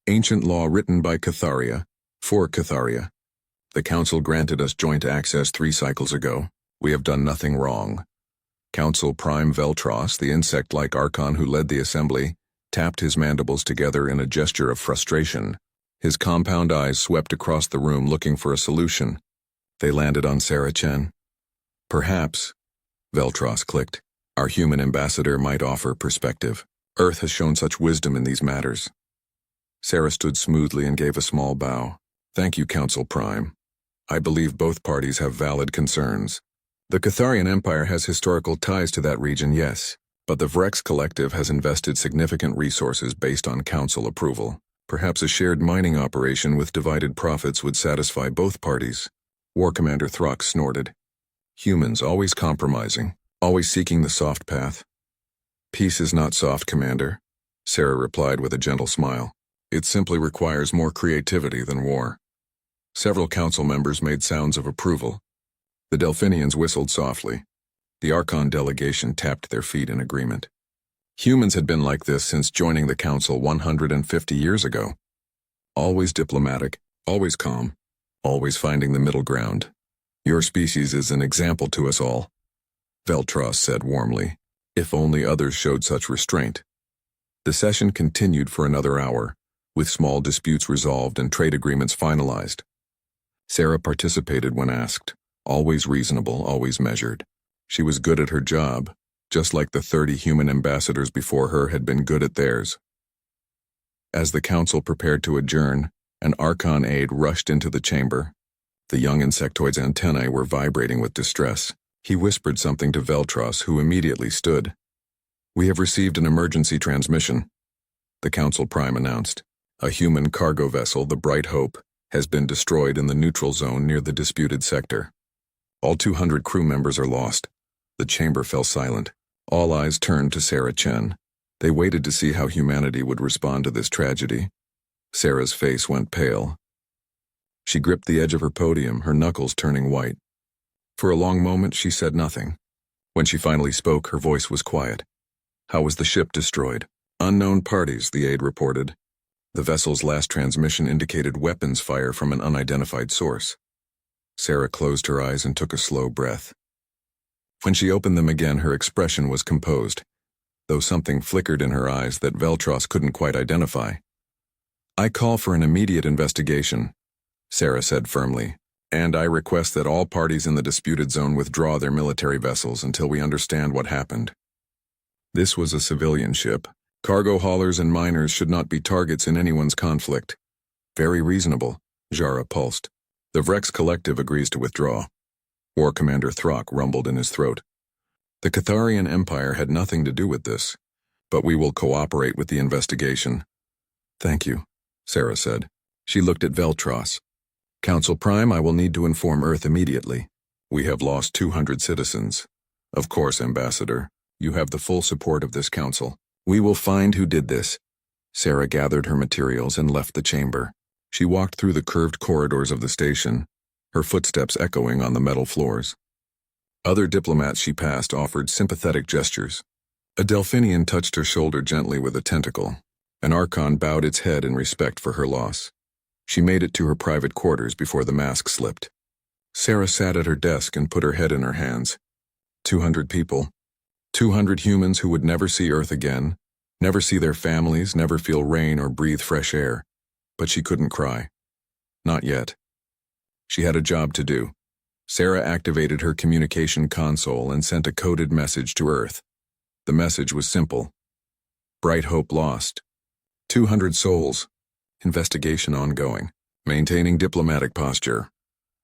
"Ancient law written by Catharia, for Catharia. The Council granted us joint access 3 cycles ago. We have done nothing wrong." Council Prime Veltros, the insect-like Archon who led the assembly, tapped his mandibles together in a gesture of frustration. His compound eyes swept across the room looking for a solution. They landed on Sarah Chen. "Perhaps," Veltros clicked, "our human ambassador might offer perspective. Earth has shown such wisdom in these matters." Sarah stood smoothly and gave a small bow. "Thank you, Council Prime. I believe both parties have valid concerns. The Catharian Empire has historical ties to that region, yes, but the Vrex Collective has invested significant resources based on Council approval. Perhaps a shared mining operation with divided profits would satisfy both parties." War Commander Throck snorted. "Humans always compromising, always seeking the soft path." "Peace is not soft, Commander," Sarah replied with a gentle smile. "It simply requires more creativity than war." Several council members made sounds of approval. The Delphinians whistled softly. The Archon delegation tapped their feet in agreement. Humans had been like this since joining the Council 150 years ago. Always diplomatic, always calm, always finding the middle ground. "Your species is an example to us all," Veltros said warmly. "If only others showed such restraint." The session continued for another hour, with small disputes resolved and trade agreements finalized. Sarah participated when asked, always reasonable, always measured. She was good at her job, just like the 30 human ambassadors before her had been good at theirs. As the council prepared to adjourn, an Archon aide rushed into the chamber. The young insectoid's antennae were vibrating with distress. He whispered something to Veltros, who immediately stood. "We have received an emergency transmission," the Council Prime announced. "A human cargo vessel, the Bright Hope, has been destroyed in the neutral zone near the disputed sector. All 200 crew members are lost." The chamber fell silent. All eyes turned to Sarah Chen. They waited to see how humanity would respond to this tragedy. Sarah's face went pale. She gripped the edge of her podium, her knuckles turning white. For a long moment, she said nothing. When she finally spoke, her voice was quiet. "How was the ship destroyed?" "Unknown parties," the aide reported. "The vessel's last transmission indicated weapons fire from an unidentified source. Sarah closed her eyes and took a slow breath. When she opened them again, her expression was composed, though something flickered in her eyes that Veltros couldn't quite identify. "I call for an immediate investigation," Sarah said firmly, "and I request that all parties in the disputed zone withdraw their military vessels until we understand what happened." This was a civilian ship. Cargo haulers and miners should not be targets in anyone's conflict. "Very reasonable," Jara pulsed. "The Vrex Collective agrees to withdraw." War Commander Throck rumbled in his throat. "The Catharian Empire had nothing to do with this, but we will cooperate with the investigation." "Thank you," Sarah said. She looked at Veltros. "Council Prime, I will need to inform Earth immediately. We have lost 200 citizens. Of course, Ambassador, you have the full support of this council. We will find who did this." Sarah gathered her materials and left the chamber. She walked through the curved corridors of the station, her footsteps echoing on the metal floors. Other diplomats she passed offered sympathetic gestures. A Delphinian touched her shoulder gently with a tentacle. An Archon bowed its head in respect for her loss. She made it to her private quarters before the mask slipped. Sarah sat at her desk and put her head in her hands. 200 people. 200 humans who would never see Earth again, never see their families, never feel rain or breathe fresh air. But she couldn't cry. Not yet. She had a job to do. Sarah activated her communication console and sent a coded message to Earth. The message was simple. "Bright hope lost. 200 souls. Investigation ongoing. Maintaining diplomatic posture."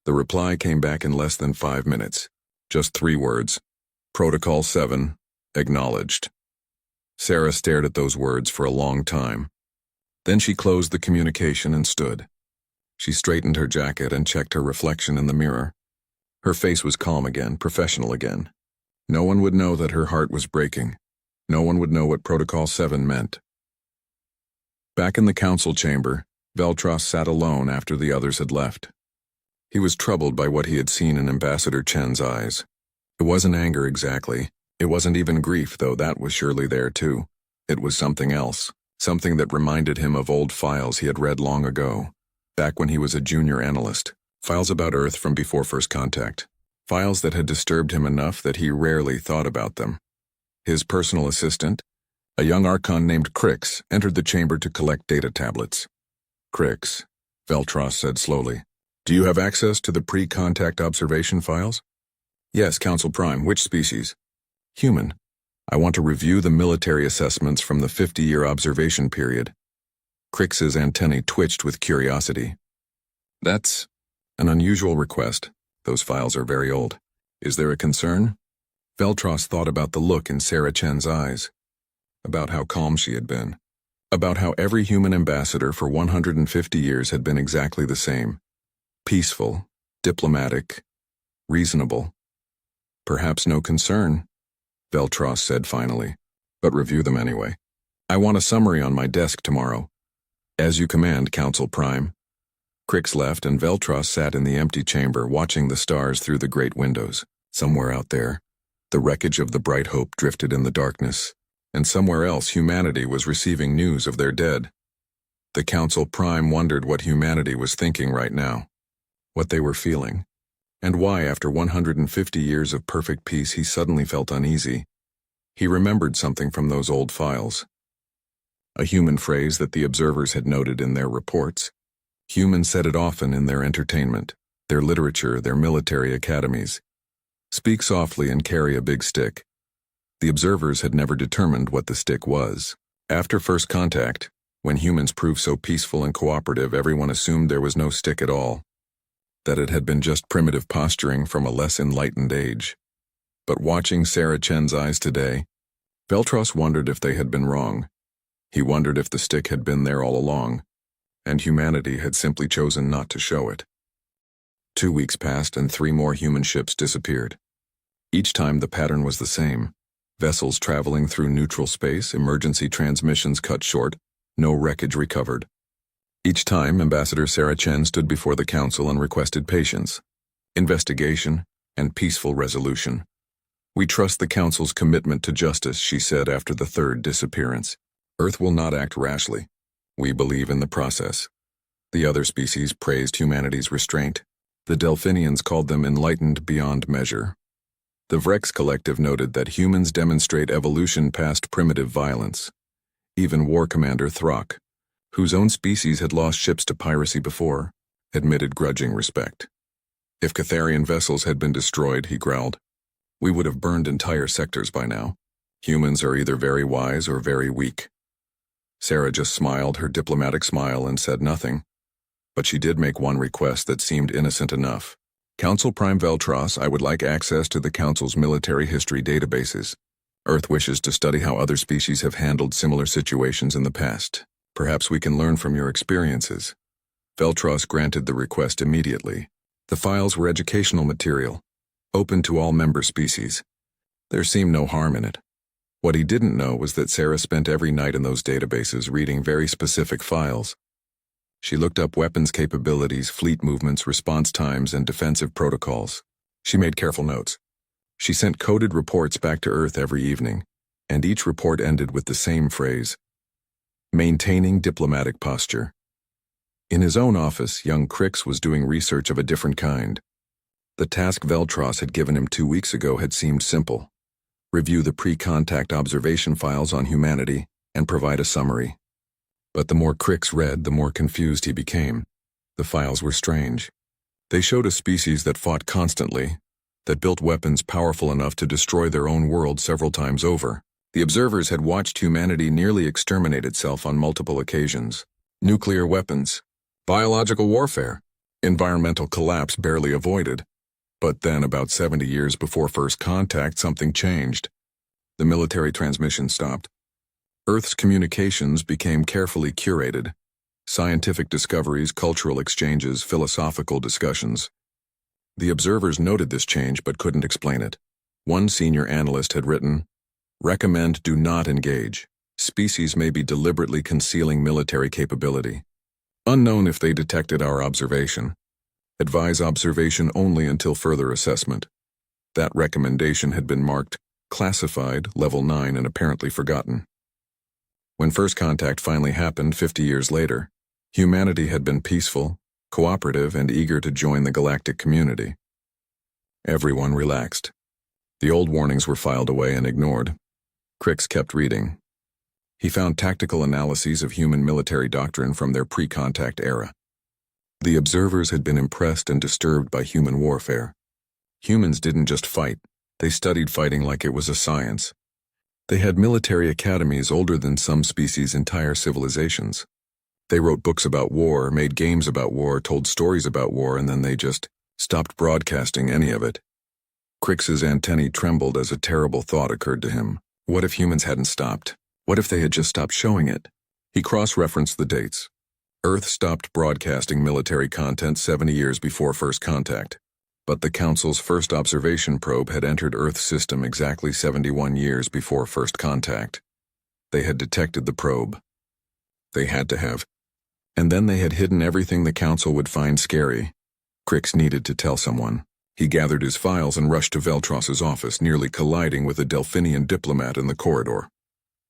The reply came back in less than 5 minutes. Just 3 words. "Protocol 7, acknowledged." Sarah stared at those words for a long time. Then she closed the communication and stood. She straightened her jacket and checked her reflection in the mirror. Her face was calm again, professional again. No one would know that her heart was breaking. No one would know what Protocol 7 meant. Back in the council chamber, Veltros sat alone after the others had left. He was troubled by what he had seen in Ambassador Chen's eyes. It wasn't anger exactly. It wasn't even grief, though that was surely there too. It was something else. Something that reminded him of old files he had read long ago, back when he was a junior analyst. Files about Earth from before first contact. Files that had disturbed him enough that he rarely thought about them. His personal assistant, a young Archon named Crix, entered the chamber to collect data tablets. "Crix," Veltros said slowly, "do you have access to the pre-contact observation files?" "Yes, Council Prime. Which species?" "Human. I want to review the military assessments from the 50-year observation period." Crix's antennae twitched with curiosity. "That's an unusual request. Those files are very old. Is there a concern?" Veltros thought about the look in Sarah Chen's eyes, about how calm she had been, about how every human ambassador for 150 years had been exactly the same. Peaceful, diplomatic, reasonable. "Perhaps no concern," Veltros said finally, "but review them anyway. I want a summary on my desk tomorrow." "As you command, Council Prime." Crix left and Veltros sat in the empty chamber watching the stars through the great windows. Somewhere out there, the wreckage of the Bright Hope drifted in the darkness, and somewhere else humanity was receiving news of their dead. The Council Prime wondered what humanity was thinking right now, what they were feeling, and why after 150 years of perfect peace he suddenly felt uneasy. He remembered something from those old files. A human phrase that the observers had noted in their reports. Humans said it often in their entertainment, their literature, their military academies. "Speak softly and carry a big stick." The observers had never determined what the stick was. After first contact, when humans proved so peaceful and cooperative, everyone assumed there was no stick at all, that it had been just primitive posturing from a less enlightened age. But watching Sarah Chen's eyes today, Veltros wondered if they had been wrong. He wondered if the stick had been there all along, and humanity had simply chosen not to show it. 2 weeks passed and 3 more human ships disappeared. Each time the pattern was the same. Vessels traveling through neutral space, emergency transmissions cut short, no wreckage recovered. Each time, Ambassador Sarah Chen stood before the council and requested patience, investigation, and peaceful resolution. "We trust the council's commitment to justice," she said after the 3rd disappearance. "Earth will not act rashly. We believe in the process." The other species praised humanity's restraint. The Delphinians called them enlightened beyond measure. The Vrex Collective noted that humans demonstrate evolution past primitive violence. Even War Commander Throck, whose own species had lost ships to piracy before, admitted grudging respect. If Catharian vessels had been destroyed, he growled, we would have burned entire sectors by now. Humans are either very wise or very weak. Sarah just smiled her diplomatic smile and said nothing. But she did make one request that seemed innocent enough. Council Prime Veltros, I would like access to the Council's military history databases. Earth wishes to study how other species have handled similar situations in the past. Perhaps we can learn from your experiences. Veltros granted the request immediately. The files were educational material, open to all member species. There seemed no harm in it. What he didn't know was that Sarah spent every night in those databases reading very specific files. She looked up weapons capabilities, fleet movements, response times, and defensive protocols. She made careful notes. She sent coded reports back to Earth every evening, and each report ended with the same phrase: maintaining diplomatic posture. In his own office, young Crix was doing research of a different kind. The task Veltros had given him 2 weeks ago had seemed simple. Review the pre-contact observation files on humanity and provide a summary. But the more Crix read, the more confused he became. The files were strange. They showed a species that fought constantly, that built weapons powerful enough to destroy their own world several times over. The observers had watched humanity nearly exterminate itself on multiple occasions. Nuclear weapons, biological warfare, environmental collapse barely avoided. But then, about 70 years before first contact, something changed. The military transmission stopped. Earth's communications became carefully curated. Scientific discoveries, cultural exchanges, philosophical discussions. The observers noted this change but couldn't explain it. One senior analyst had written, "Recommend do not engage. Species may be deliberately concealing military capability. Unknown if they detected our observation. Advise observation only until further assessment." That recommendation had been marked classified, level 9, and apparently forgotten. When first contact finally happened 50 years later, humanity had been peaceful, cooperative, and eager to join the galactic community. Everyone relaxed. The old warnings were filed away and ignored. Crix kept reading. He found tactical analyses of human military doctrine from their pre-contact era. The observers had been impressed and disturbed by human warfare. Humans didn't just fight, they studied fighting like it was a science. They had military academies older than some species' entire civilizations. They wrote books about war, made games about war, told stories about war, and then they just stopped broadcasting any of it. Crix's antennae trembled as a terrible thought occurred to him. What if humans hadn't stopped? What if they had just stopped showing it? He cross-referenced the dates. Earth stopped broadcasting military content 70 years before first contact. But the Council's first observation probe had entered Earth's system exactly 71 years before first contact. They had detected the probe. They had to have. And then they had hidden everything the Council would find scary. Crix needed to tell someone. He gathered his files and rushed to Veltros's office, nearly colliding with a Delphinian diplomat in the corridor.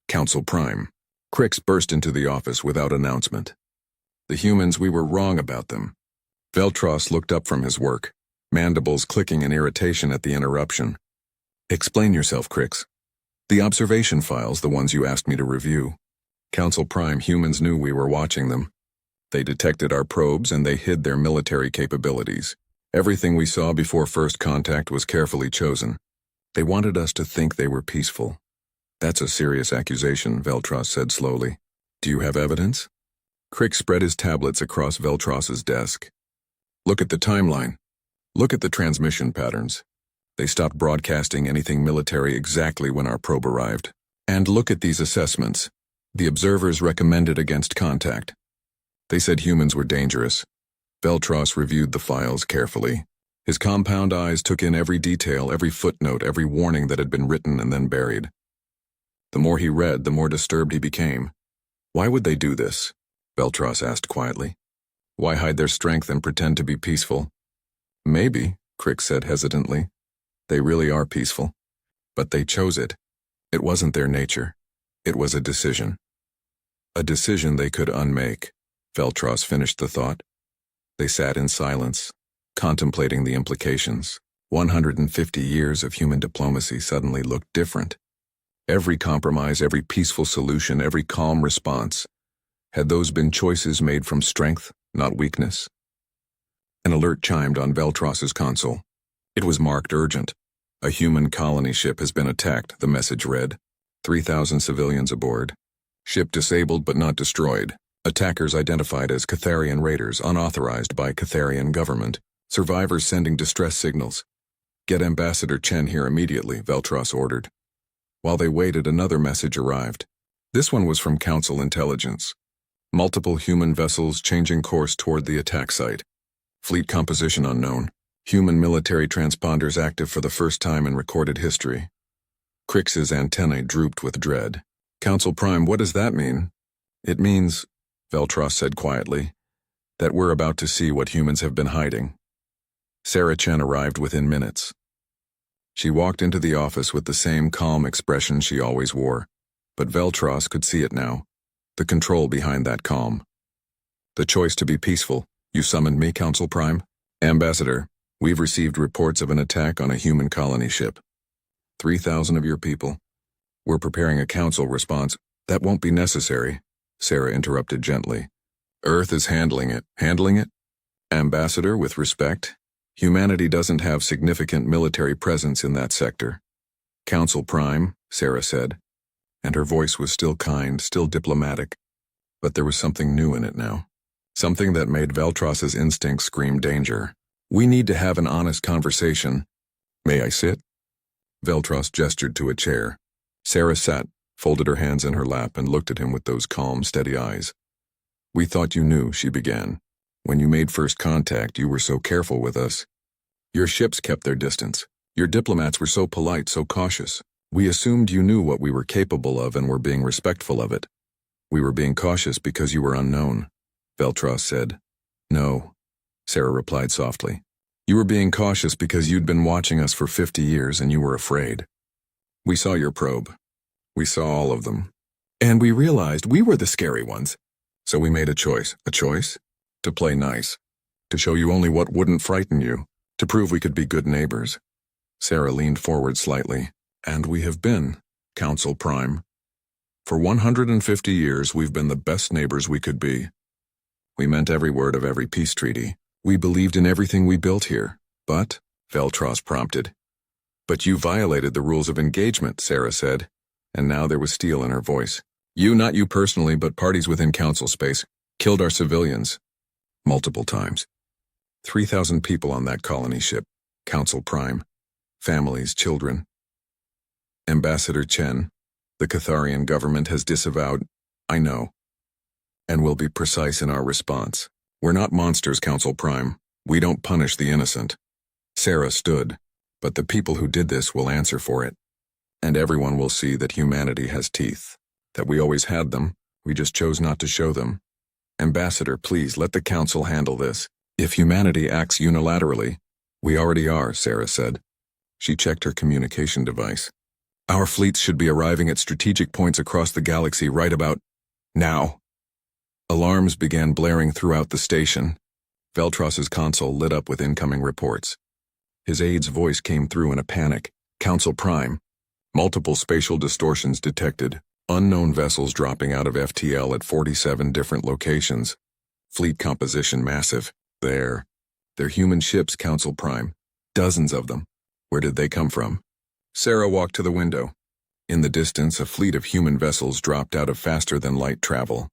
Council Prime. Crix burst into the office without announcement. The humans, we were wrong about them. Veltros looked up from his work, mandibles clicking in irritation at the interruption. Explain yourself, Crix. The observation files, the ones you asked me to review. Council Prime, humans knew we were watching them. They detected our probes and they hid their military capabilities. Everything we saw before first contact was carefully chosen. They wanted us to think they were peaceful. That's a serious accusation, Veltros said slowly. Do you have evidence? Crix spread his tablets across Veltros's desk. Look at the timeline. Look at the transmission patterns. They stopped broadcasting anything military exactly when our probe arrived. And look at these assessments. The observers recommended against contact. They said humans were dangerous. Veltros reviewed the files carefully. His compound eyes took in every detail, every footnote, every warning that had been written and then buried. The more he read, the more disturbed he became. Why would they do this? Veltros asked quietly. Why hide their strength and pretend to be peaceful? Maybe, Crix said hesitantly. They really are peaceful. But they chose it. It wasn't their nature. It was a decision. A decision they could unmake. Veltros finished the thought. They sat in silence, contemplating the implications. 150 years of human diplomacy suddenly looked different. Every compromise, every peaceful solution, every calm response. Had those been choices made from strength, not weakness? An alert chimed on Veltros's console. It was marked urgent. A human colony ship has been attacked, the message read. 3,000 civilians aboard. Ship disabled but not destroyed. Attackers identified as Catharian raiders, unauthorized by Catharian government. Survivors sending distress signals. Get Ambassador Chen here immediately, Veltros ordered. While they waited, another message arrived. This one was from Council Intelligence. Multiple human vessels changing course toward the attack site. Fleet composition unknown. Human military transponders active for the first time in recorded history. Crix's antennae drooped with dread. Council Prime, what does that mean? It means, Veltros said quietly, that we're about to see what humans have been hiding. Sarah Chen arrived within minutes. She walked into the office with the same calm expression she always wore, but Veltros could see it now, the control behind that calm. The choice to be peaceful. You summoned me, Council Prime? Ambassador, we've received reports of an attack on a human colony ship. 3,000 of your people. We're preparing a council response. That won't be necessary, Sarah interrupted gently. Earth is handling it. Handling it? Ambassador, with respect, humanity doesn't have significant military presence in that sector. Council Prime, Sarah said, and her voice was still kind, still diplomatic, but there was something new in it now. Something that made Veltros's instincts scream danger. We need to have an honest conversation. May I sit? Veltros gestured to a chair. Sarah sat, folded her hands in her lap, and looked at him with those calm, steady eyes. We thought you knew, she began. When you made first contact, you were so careful with us. Your ships kept their distance. Your diplomats were so polite, so cautious. We assumed you knew what we were capable of and were being respectful of it. We were being cautious because you were unknown, Veltros said. No, Sarah replied softly. You were being cautious because you'd been watching us for 50 years and you were afraid. We saw your probe. We saw all of them. And we realized we were the scary ones. So we made a choice. A choice? To play nice. To show you only what wouldn't frighten you. To prove we could be good neighbors. Sarah leaned forward slightly. And we have been, Council Prime. For 150 years, we've been the best neighbors we could be. We meant every word of every peace treaty. We believed in everything we built here. But, Veltros prompted. But you violated the rules of engagement, Sarah said. And now there was steel in her voice. You, not you personally, but parties within council space, killed our civilians. Multiple times. 3,000 people on that colony ship, Council Prime. Families, children. Ambassador Chen, the Catharian government has disavowed. I know. And we'll be precise in our response. We're not monsters, Council Prime. We don't punish the innocent. Sarah stood, but the people who did this will answer for it. And everyone will see that humanity has teeth. That we always had them, we just chose not to show them. Ambassador, please let the council handle this. If humanity acts unilaterally, we already are, Sarah said. She checked her communication device. Our fleets should be arriving at strategic points across the galaxy right about now. Alarms began blaring throughout the station. Veltros's console lit up with incoming reports. His aide's voice came through in a panic. Council Prime. Multiple spatial distortions detected. Unknown vessels dropping out of FTL at 47 different locations. Fleet composition massive. They're human ships, Council Prime. Dozens of them. Where did they come from? Sarah walked to the window. In the distance, a fleet of human vessels dropped out of faster-than-light travel.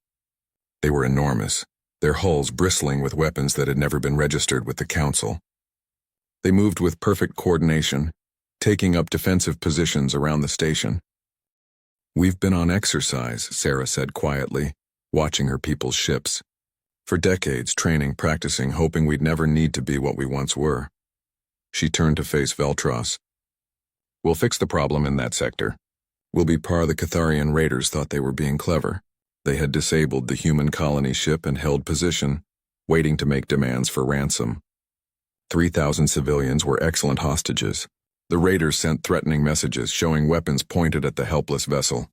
They were enormous, their hulls bristling with weapons that had never been registered with the Council. They moved with perfect coordination, taking up defensive positions around the station. We've been on exercise, Sarah said quietly, watching her people's ships. For decades, training, practicing, hoping we'd never need to be what we once were. She turned to face Veltros. We'll fix the problem in that sector. We'll be par the Catharian raiders thought they were being clever. They had disabled the human colony ship and held position, waiting to make demands for ransom. 3,000 civilians were excellent hostages. The raiders sent threatening messages showing weapons pointed at the helpless vessel.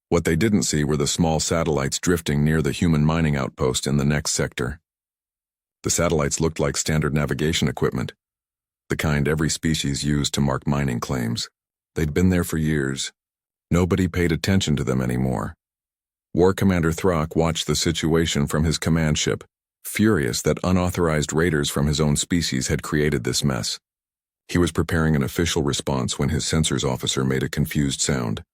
What they didn't see were the small satellites drifting near the human mining outpost in the next sector. The satellites looked like standard navigation equipment, the kind every species used to mark mining claims. They'd been there for years. Nobody paid attention to them anymore. War Commander Throck watched the situation from his command ship, furious that unauthorized raiders from his own species had created this mess. He was preparing an official response when his sensors officer made a confused sound.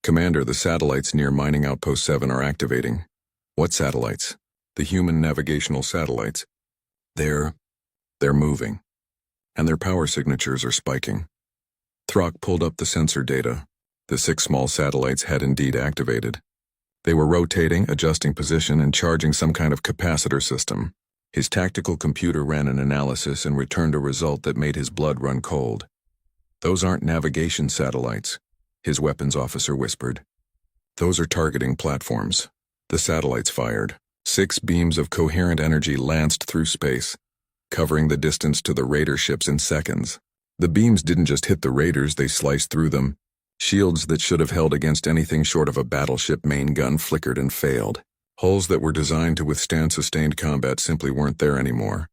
"Commander, the satellites near Mining Outpost 7 are activating." "What satellites?" "The human navigational satellites. They're moving. And their power signatures are spiking." Throck pulled up the sensor data. The 6 small satellites had indeed activated. They were rotating, adjusting position, and charging some kind of capacitor system. His tactical computer ran an analysis and returned a result that made his blood run cold. "Those aren't navigation satellites," his weapons officer whispered. "Those are targeting platforms." The satellites fired. 6 beams of coherent energy lanced through space, covering the distance to the raider ships in seconds. The beams didn't just hit the raiders, they sliced through them. Shields that should have held against anything short of a battleship main gun flickered and failed. Hulls that were designed to withstand sustained combat simply weren't there anymore.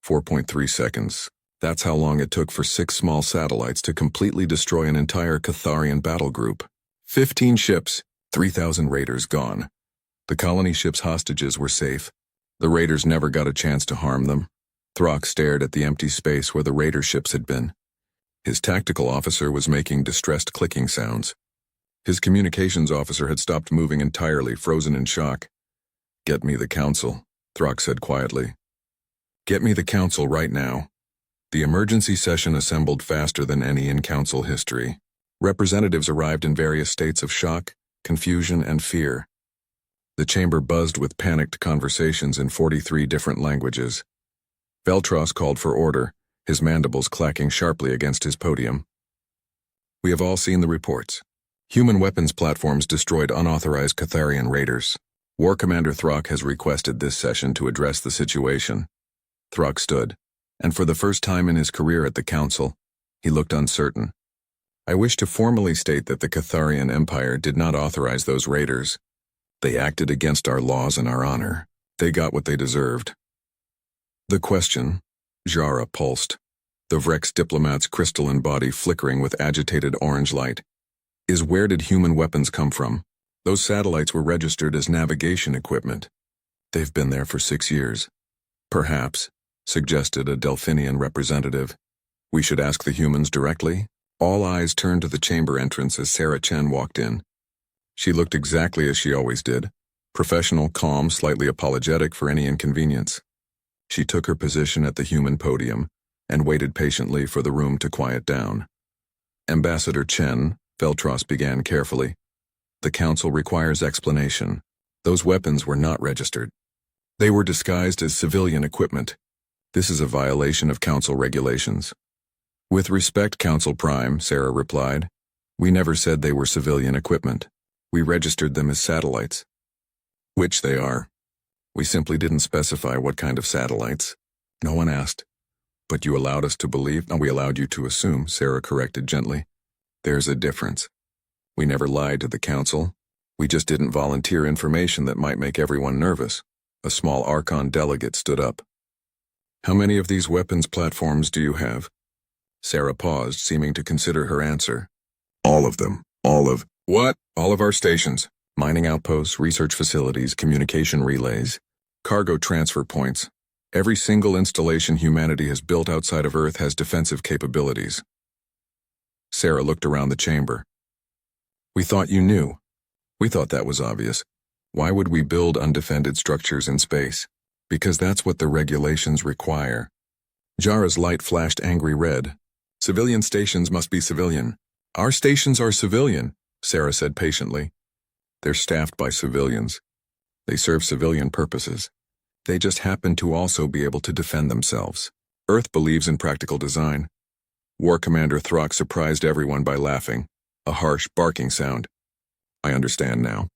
4.3 seconds. That's how long it took for 6 small satellites to completely destroy an entire Catharian battle group. 15 ships, 3,000 raiders gone. The colony ships' hostages were safe. The raiders never got a chance to harm them. Throck stared at the empty space where the raider ships had been. His tactical officer was making distressed clicking sounds. His communications officer had stopped moving entirely, frozen in shock. "Get me the council," Throck said quietly. "Get me the council right now." The emergency session assembled faster than any in council history. Representatives arrived in various states of shock, confusion, and fear. The chamber buzzed with panicked conversations in 43 different languages. Veltros called for order, his mandibles clacking sharply against his podium. "We have all seen the reports. Human weapons platforms destroyed unauthorized Catharian raiders. War Commander Throck has requested this session to address the situation." Throck stood, and for the first time in his career at the council, he looked uncertain. "I wish to formally state that the Catharian Empire did not authorize those raiders. They acted against our laws and our honor. They got what they deserved." "The question," Jara pulsed, the Vrex diplomat's crystalline body flickering with agitated orange light, "is where did human weapons come from? Those satellites were registered as navigation equipment. They've been there for 6 years. Perhaps," suggested a Delphinian representative, "we should ask the humans directly?" All eyes turned to the chamber entrance as Sarah Chen walked in. She looked exactly as she always did, professional, calm, slightly apologetic for any inconvenience. She took her position at the human podium and waited patiently for the room to quiet down. "Ambassador Chen," Veltros began carefully, "the council requires explanation. Those weapons were not registered. They were disguised as civilian equipment. This is a violation of council regulations." "With respect, Council Prime," Sarah replied, "we never said they were civilian equipment. We registered them as satellites." "Which they are. We simply didn't specify what kind of satellites. No one asked. But you allowed us to believe—no, we allowed you to assume," Sarah corrected gently. "There's a difference. We never lied to the council. We just didn't volunteer information that might make everyone nervous." A small Archon delegate stood up. "How many of these weapons platforms do you have?" Sarah paused, seeming to consider her answer. "All of them. All of—" "What?" "All of our stations. Mining outposts, research facilities, communication relays, cargo transfer points. Every single installation humanity has built outside of Earth has defensive capabilities." Sarah looked around the chamber. "We thought you knew. We thought that was obvious. Why would we build undefended structures in space? Because that's what the regulations require." Jara's light flashed angry red. "Civilian stations must be civilian." "Our stations are civilian," Sarah said patiently. "They're staffed by civilians. They serve civilian purposes. They just happen to also be able to defend themselves. Earth believes in practical design." War Commander Throck surprised everyone by laughing, a harsh barking sound. "I understand now.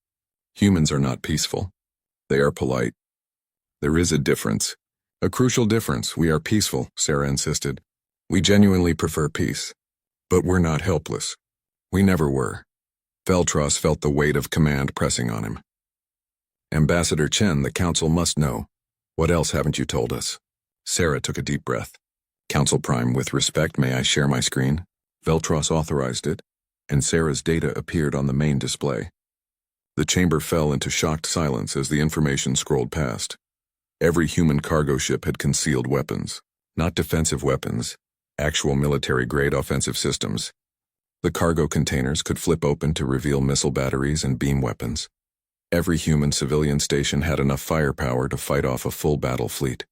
Humans are not peaceful. They are polite. There is a difference. A crucial difference. We are peaceful," Sarah insisted. "We genuinely prefer peace. But we're not helpless. We never were." Veltros felt the weight of command pressing on him. "Ambassador Chen, the council must know. What else haven't you told us? Sarah took a deep breath. Council Prime, with respect, may I share my screen? Veltros authorized it, and Sarah's data appeared on the main display. The chamber fell into shocked silence as the information scrolled past. Every human cargo ship had concealed weapons. Not defensive weapons, actual military-grade offensive systems. The cargo containers could flip open to reveal missile batteries and beam weapons. Every human civilian station had enough firepower to fight off a full battle fleet.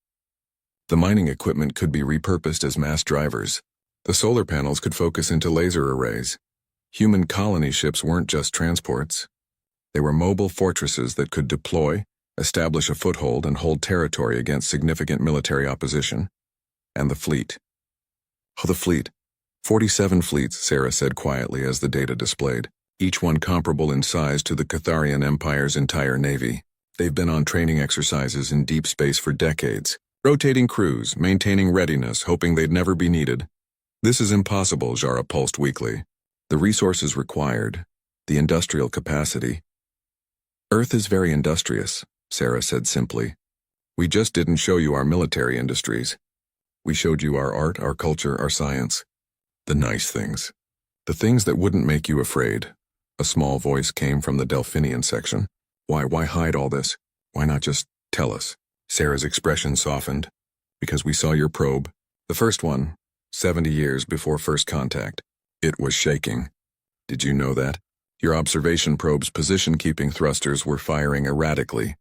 The mining equipment could be repurposed as mass drivers. The solar panels could focus into laser arrays. Human colony ships weren't just transports. They were mobile fortresses that could deploy, establish a foothold, and hold territory against significant military opposition. And the fleet. Oh, the fleet. 47 fleets, Sarah said quietly as the data displayed, each one comparable in size to the Catharian Empire's entire navy. They've been on training exercises in deep space for decades, rotating crews, maintaining readiness, hoping they'd never be needed. This is impossible, Jara pulsed weakly. The resources required, the industrial capacity. Earth is very industrious, Sarah said simply. We just didn't show you our military industries. We showed you our art, our culture, our science. The nice things. The things that wouldn't make you afraid. A small voice came from the Delphinian section. Why hide all this? Why not just tell us? Sarah's expression softened. Because we saw your probe. The first one, 70 years before first contact. It was shaking. Did you know that? Your observation probe's position-keeping thrusters were firing erratically.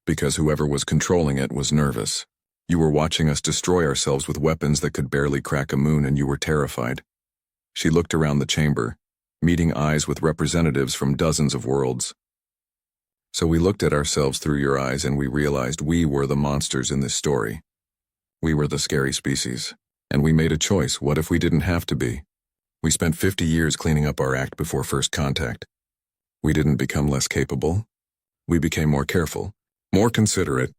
Because whoever was controlling it was nervous. You were watching us destroy ourselves with weapons that could barely crack a moon, and you were terrified. She looked around the chamber, meeting eyes with representatives from dozens of worlds. So we looked at ourselves through your eyes and we realized we were the monsters in this story. We were the scary species. And we made a choice. What if we didn't have to be? We spent 50 years cleaning up our act before first contact. We didn't become less capable. We became more careful, more considerate.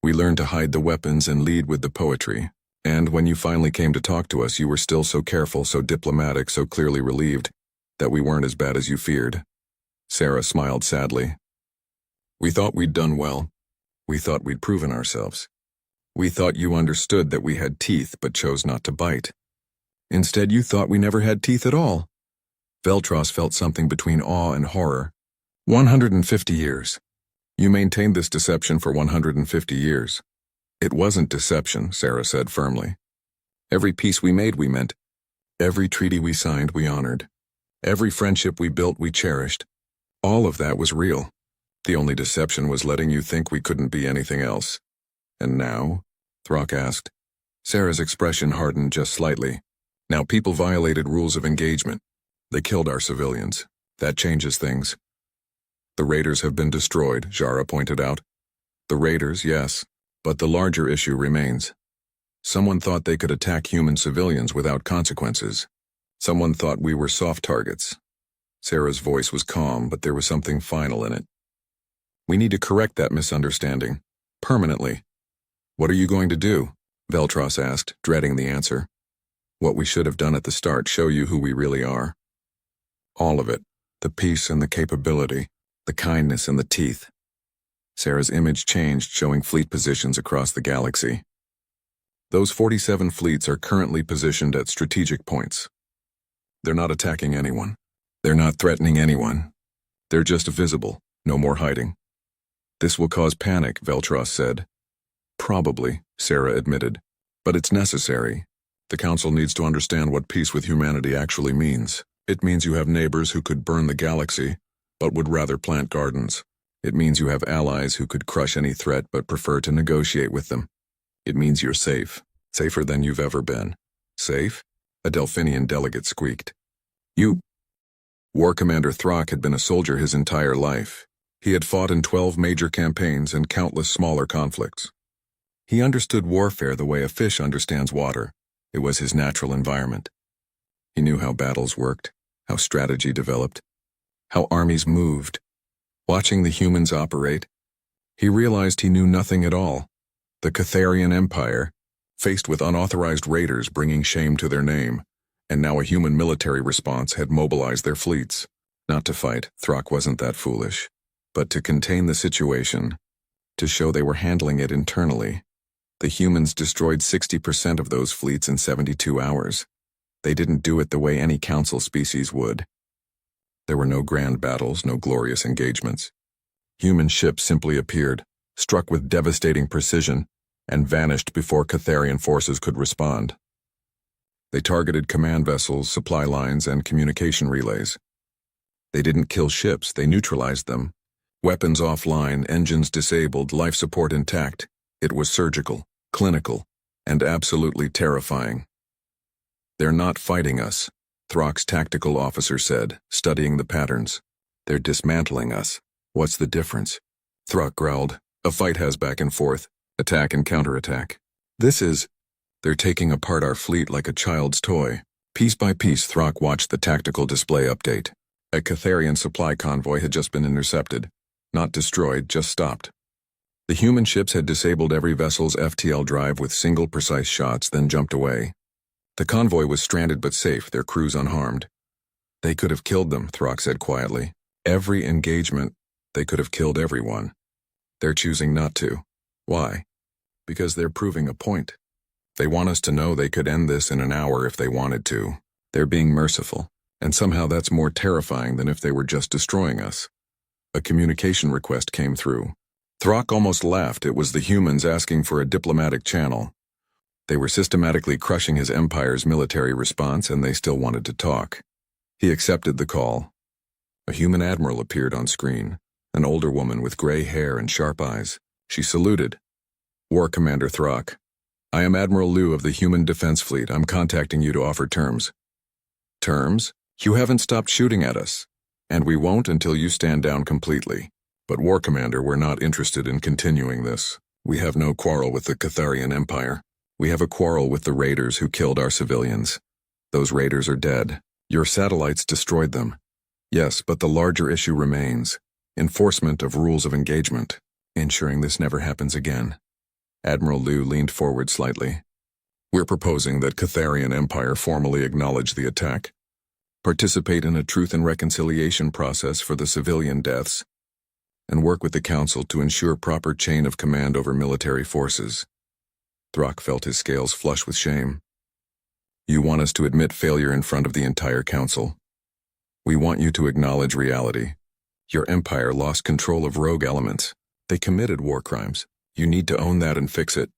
We learned to hide the weapons and lead with the poetry. And when you finally came to talk to us, you were still so careful, so diplomatic, so clearly relieved that we weren't as bad as you feared. Sarah smiled sadly. We thought we'd done well. We thought we'd proven ourselves. We thought you understood that we had teeth but chose not to bite. Instead, you thought we never had teeth at all. Veltros felt something between awe and horror. 150 years. You maintained this deception for 150 years. It wasn't deception, Sarah said firmly. Every peace we made, we meant. Every treaty we signed, we honored. Every friendship we built, we cherished. All of that was real. The only deception was letting you think we couldn't be anything else. And now? Throck asked. Sarah's expression hardened just slightly. Now people violated rules of engagement. They killed our civilians. That changes things. The raiders have been destroyed, Jara pointed out. The raiders, yes, but the larger issue remains. Someone thought they could attack human civilians without consequences. Someone thought we were soft targets. Sarah's voice was calm, but there was something final in it. We need to correct that misunderstanding. Permanently. What are you going to do? Veltros asked, dreading the answer. What we should have done at the start, show you who we really are. All of it. The peace and the capability. The kindness and the teeth. Sarah's image changed, showing fleet positions across the galaxy. Those 47 fleets are currently positioned at strategic points. They're not attacking anyone. They're not threatening anyone. They're just visible, no more hiding. This will cause panic, Veltros said. Probably, Sarah admitted. But it's necessary. The Council needs to understand what peace with humanity actually means. It means you have neighbors who could burn the galaxy, but would rather plant gardens. It means you have allies who could crush any threat but prefer to negotiate with them. It means you're safe. Safer than you've ever been. Safe? A Delphinian delegate squeaked. You? War Commander Throck had been a soldier his entire life. He had fought in 12 major campaigns and countless smaller conflicts. He understood warfare the way a fish understands water. It was his natural environment. He knew how battles worked, how strategy developed, how armies moved. Watching the humans operate, he realized he knew nothing at all. The Catharian Empire, faced with unauthorized raiders bringing shame to their name, and now a human military response had mobilized their fleets. Not to fight, Throck wasn't that foolish, but to contain the situation, to show they were handling it internally. The humans destroyed 60% of those fleets in 72 hours. They didn't do it the way any council species would. There were no grand battles, no glorious engagements. Human ships simply appeared, struck with devastating precision, and vanished before Catharian forces could respond. They targeted command vessels, supply lines, and communication relays. They didn't kill ships, they neutralized them. Weapons offline, engines disabled, life support intact. It was surgical, clinical, and absolutely terrifying. "They're not fighting us," Throck's tactical officer said, studying the patterns. "They're dismantling us. What's the difference?" Throck growled. "A fight has back and forth, attack and counterattack. They're taking apart our fleet like a child's toy." Piece by piece, Throck watched the tactical display update. A Catharian supply convoy had just been intercepted. Not destroyed, just stopped. The human ships had disabled every vessel's FTL drive with single precise shots, then jumped away. The convoy was stranded but safe, their crews unharmed. "They could have killed them," Throck said quietly. "Every engagement, they could have killed everyone. They're choosing not to. Why? Because they're proving a point. They want us to know they could end this in an hour if they wanted to. They're being merciful, and somehow that's more terrifying than if they were just destroying us." A communication request came through. Throck almost laughed. It was the humans asking for a diplomatic channel. They were systematically crushing his empire's military response, and they still wanted to talk. He accepted the call. A human admiral appeared on screen, an older woman with gray hair and sharp eyes. She saluted. "War Commander Throck, I am Admiral Liu of the Human Defense Fleet. I'm contacting you to offer terms." "Terms? You haven't stopped shooting at us, and we won't until you stand down completely. But War Commander, we're not interested in continuing this. We have no quarrel with the Catharian Empire. We have a quarrel with the raiders who killed our civilians. Those raiders are dead. Your satellites destroyed them. Yes, but the larger issue remains. Enforcement of rules of engagement, ensuring this never happens again." Admiral Liu leaned forward slightly. "We're proposing that Catharian Empire formally acknowledge the attack, participate in a truth and reconciliation process for the civilian deaths, and work with the Council to ensure proper chain of command over military forces." Throck felt his scales flush with shame. "You want us to admit failure in front of the entire Council? We want you to acknowledge reality. Your empire lost control of rogue elements. They committed war crimes. You need to own that and fix it."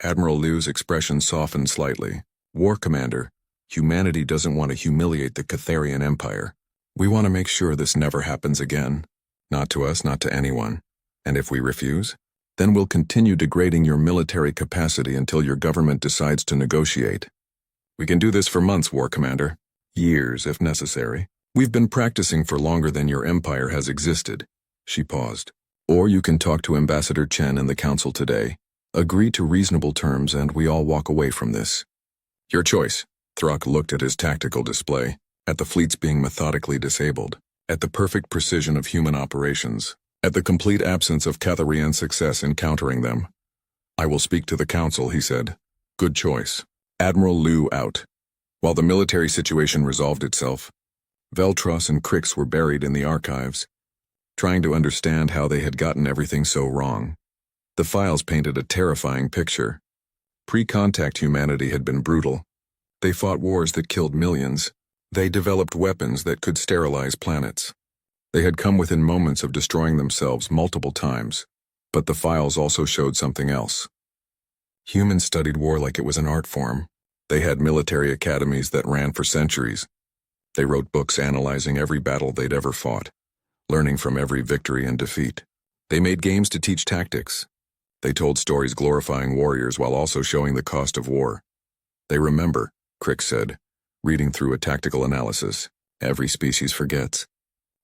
Admiral Liu's expression softened slightly. "War Commander, humanity doesn't want to humiliate the Catharian Empire. We want to make sure this never happens again. Not to us, not to anyone. And if we refuse, then we'll continue degrading your military capacity until your government decides to negotiate. We can do this for months, War Commander. Years, if necessary. We've been practicing for longer than your empire has existed." She paused. "Or you can talk to Ambassador Chen and the Council today. Agree to reasonable terms and we all walk away from this." "Your choice." Throck looked at his tactical display, at the fleets being methodically disabled, at the perfect precision of human operations, at the complete absence of Catharian success in countering them. "I will speak to the Council," he said. "Good choice." Admiral Liu out. While the military situation resolved itself, Veltros and Crix were buried in the archives, trying to understand how they had gotten everything so wrong. The files painted a terrifying picture. Pre-contact humanity had been brutal. They fought wars that killed millions. They developed weapons that could sterilize planets. They had come within moments of destroying themselves multiple times. But the files also showed something else. Humans studied war like it was an art form. They had military academies that ran for centuries. They wrote books analyzing every battle they'd ever fought, learning from every victory and defeat. They made games to teach tactics. They told stories glorifying warriors while also showing the cost of war. "They remember," Crick said, reading through a tactical analysis. "Every species forgets.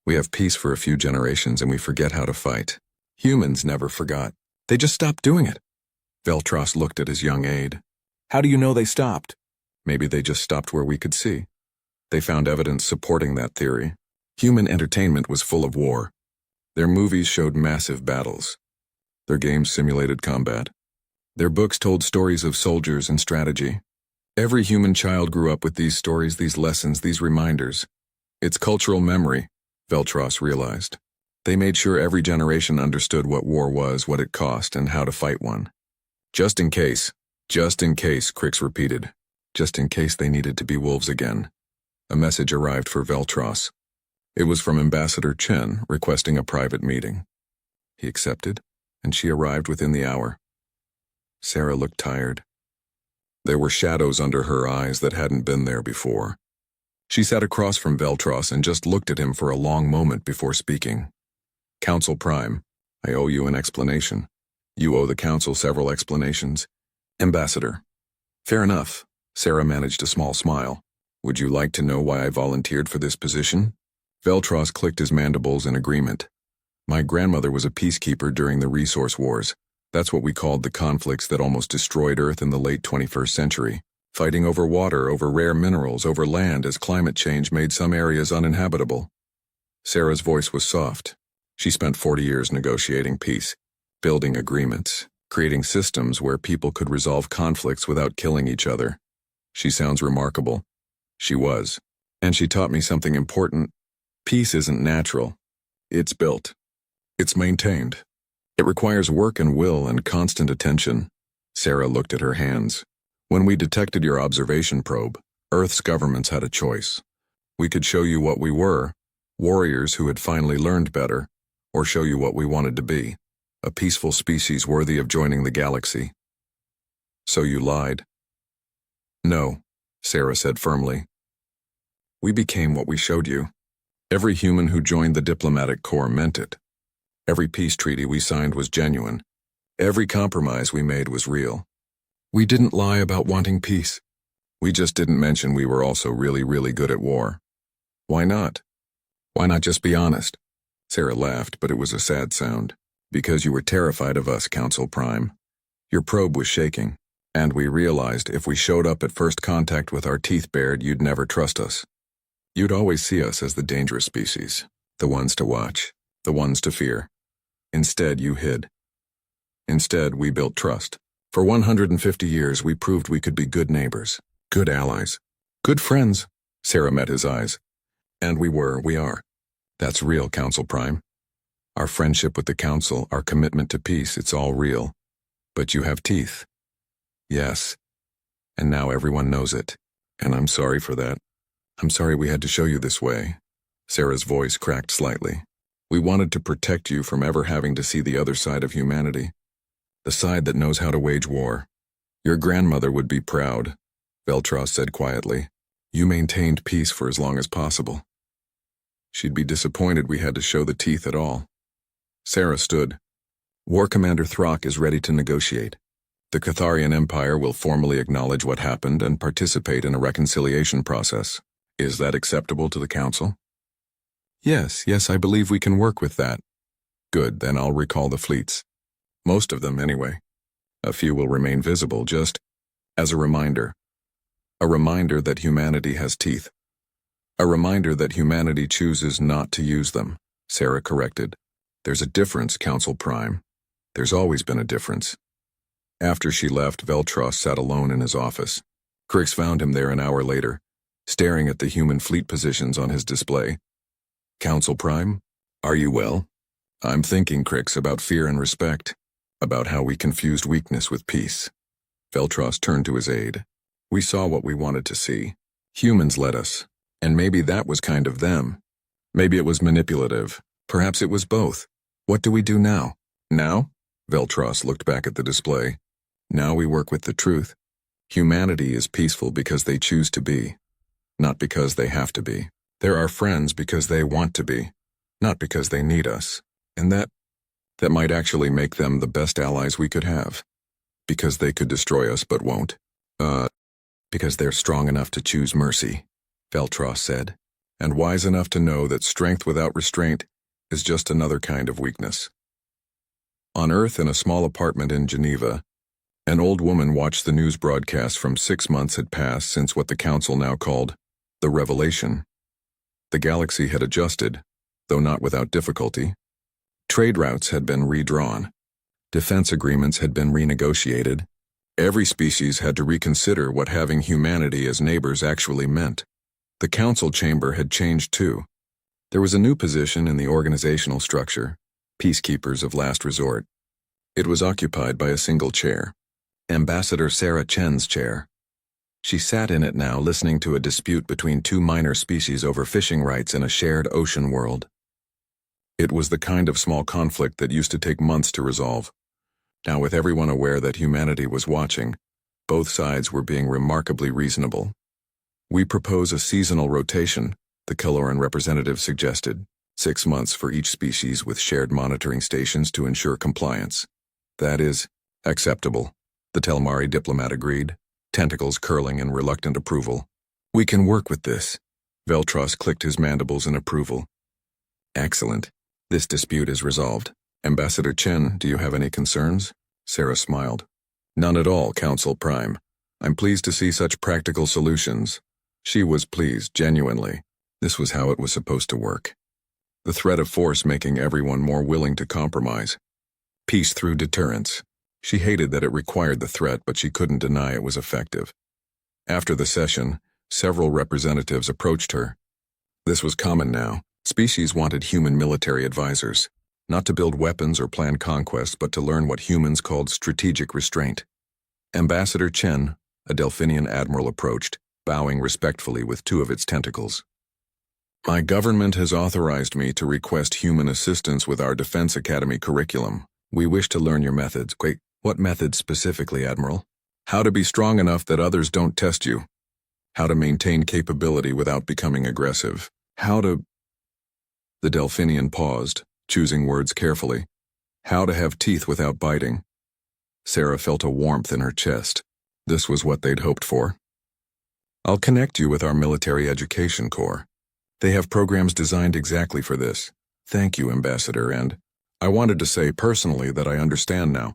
We have peace for a few generations and we forget how to fight. Humans never forgot. They just stopped doing it." Veltros looked at his young aide. "How do you know they stopped?" "Maybe they just stopped where we could see." They found evidence supporting that theory. Human entertainment was full of war. Their movies showed massive battles. Their games simulated combat. Their books told stories of soldiers and strategy. Every human child grew up with these stories, these lessons, these reminders. It's cultural memory, Veltros realized. They made sure every generation understood what war was, what it cost, and how to fight one. Just in case, Crix repeated. Just in case they needed to be wolves again. A message arrived for Veltros. It was from Ambassador Chen, requesting a private meeting. He accepted, and she arrived within the hour. Sarah looked tired. There were shadows under her eyes that hadn't been there before. She sat across from Veltros and just looked at him for a long moment before speaking. Council Prime, I owe you an explanation. You owe the Council several explanations. Ambassador. Fair enough. Sarah managed a small smile. Would you like to know why I volunteered for this position? Veltros clicked his mandibles in agreement. My grandmother was a peacekeeper during the resource wars. That's what we called the conflicts that almost destroyed Earth in the late 21st century. Fighting over water, over rare minerals, over land as climate change made some areas uninhabitable. Sarah's voice was soft. She spent 40 years negotiating peace, building agreements, creating systems where people could resolve conflicts without killing each other. She sounds remarkable. She was. And she taught me something important. Peace isn't natural. It's built. It's maintained. It requires work and will and constant attention. Sarah looked at her hands. When we detected your observation probe, Earth's governments had a choice. We could show you what we were, warriors who had finally learned better, or show you what we wanted to be, a peaceful species worthy of joining the galaxy. So you lied. No, Sarah said firmly. We became what we showed you. Every human who joined the diplomatic corps meant it. Every peace treaty we signed was genuine. Every compromise we made was real. We didn't lie about wanting peace. We just didn't mention we were also really, really good at war. Why not? Why not just be honest? Sarah laughed, but it was a sad sound. Because you were terrified of us, Council Prime. Your probe was shaking, and we realized if we showed up at first contact with our teeth bared, you'd never trust us. You'd always see us as the dangerous species, the ones to watch, the ones to fear. Instead, you hid. Instead, we built trust. For 150 years, we proved we could be good neighbors, good allies, good friends. Sarah met his eyes. And we are. That's real, Council Prime. Our friendship with the Council, our commitment to peace, it's all real. But you have teeth. Yes. And now everyone knows it. And I'm sorry for that. I'm sorry we had to show you this way. Sarah's voice cracked slightly. We wanted to protect you from ever having to see the other side of humanity. The side that knows how to wage war. Your grandmother would be proud, Veltros said quietly. You maintained peace for as long as possible. She'd be disappointed we had to show the teeth at all. Sarah stood. War Commander Throck is ready to negotiate. The Catharian Empire will formally acknowledge what happened and participate in a reconciliation process. Is that acceptable to the Council? Yes, I believe we can work with that. Good, then I'll recall the fleets. Most of them, anyway. A few will remain visible, just as a reminder. A reminder that humanity has teeth. A reminder that humanity chooses not to use them, Sarah corrected. There's a difference, Council Prime. There's always been a difference. After she left, Veltros sat alone in his office. Crix found him there an hour later, staring at the human fleet positions on his display. Council Prime, are you well? I'm thinking, Crix, about fear and respect, about how we confused weakness with peace. Veltros turned to his aide. We saw what we wanted to see. Humans led us, and maybe that was kind of them. Maybe it was manipulative. Perhaps it was both. What do we do now? Now? Veltros looked back at the display. Now we work with the truth. Humanity is peaceful because they choose to be, not because they have to be. They're our friends because they want to be, not because they need us. And that might actually make them the best allies we could have. Because they could destroy us but won't. Because they're strong enough to choose mercy, Veltros said, and wise enough to know that strength without restraint is just another kind of weakness. On Earth, in a small apartment in Geneva, an old woman watched the news broadcast from 6 months had passed since what the Council now called the Revelation. The galaxy had adjusted, though not without difficulty. Trade routes had been redrawn. Defense agreements had been renegotiated. Every species had to reconsider what having humanity as neighbors actually meant. The Council chamber had changed too. There was a new position in the organizational structure, Peacekeepers of Last Resort. It was occupied by a single chair, Ambassador Sarah Chen's chair. She sat in it now, listening to a dispute between two minor species over fishing rights in a shared ocean world. It was the kind of small conflict that used to take months to resolve. Now, with everyone aware that humanity was watching, both sides were being remarkably reasonable. "We propose a seasonal rotation," the Kaloran representative suggested, 6 months for each species with shared monitoring stations to ensure compliance. "That is acceptable," the Telmari diplomat agreed, tentacles curling in reluctant approval. "We can work with this." Veltros clicked his mandibles in approval. "Excellent. This dispute is resolved. Ambassador Chen, do you have any concerns?" Sarah smiled. "None at all, Council Prime. I'm pleased to see such practical solutions." She was pleased, genuinely. This was how it was supposed to work. The threat of force making everyone more willing to compromise. Peace through deterrence. She hated that it required the threat, but she couldn't deny it was effective. After the session, several representatives approached her. This was common now. Species wanted human military advisors, not to build weapons or plan conquest, but to learn what humans called strategic restraint. Ambassador Chen, a Delphinian admiral, approached, bowing respectfully with two of its tentacles. "My government has authorized me to request human assistance with our Defense Academy curriculum. We wish to learn your methods." "Wait, what methods specifically, Admiral?" "How to be strong enough that others don't test you. How to maintain capability without becoming aggressive. How to—" The Delphinian paused, choosing words carefully. "How to have teeth without biting." Sarah felt a warmth in her chest. This was what they'd hoped for. "I'll connect you with our Military Education Corps. They have programs designed exactly for this. Thank you, Ambassador, and I wanted to say personally that I understand now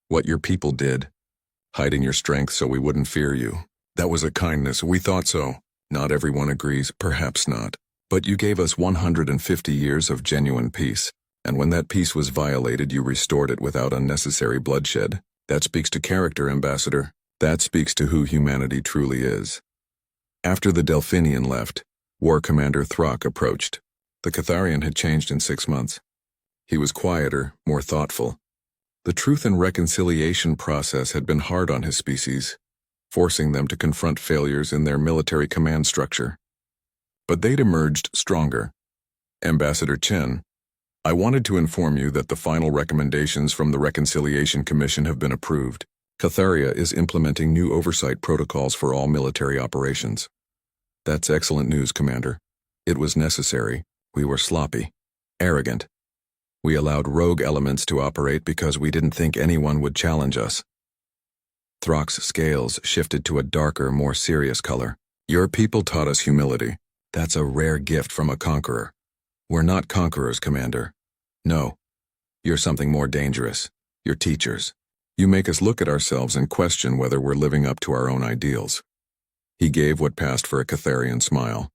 what your people did, hiding your strength so we wouldn't fear you. That was a kindness. We thought so. Not everyone agrees, perhaps not. But you gave us 150 years of genuine peace, and when that peace was violated, you restored it without unnecessary bloodshed. That speaks to character, Ambassador. That speaks to who humanity truly is." After the Delphinian left, War Commander Throck approached. The Catharian had changed in 6 months. He was quieter, more thoughtful. The truth and reconciliation process had been hard on his species, forcing them to confront failures in their military command structure. But they'd emerged stronger. "Ambassador Chen, I wanted to inform you that the final recommendations from the Reconciliation Commission have been approved. Catharia is implementing new oversight protocols for all military operations." "That's excellent news, Commander. It was necessary. We were sloppy, arrogant. We allowed rogue elements to operate because we didn't think anyone would challenge us." Throck's scales shifted to a darker, more serious color. "Your people taught us humility. That's a rare gift from a conqueror. We're not conquerors, Commander. No. You're something more dangerous. You're teachers. You make us look at ourselves and question whether we're living up to our own ideals." He gave what passed for a Catharian smile.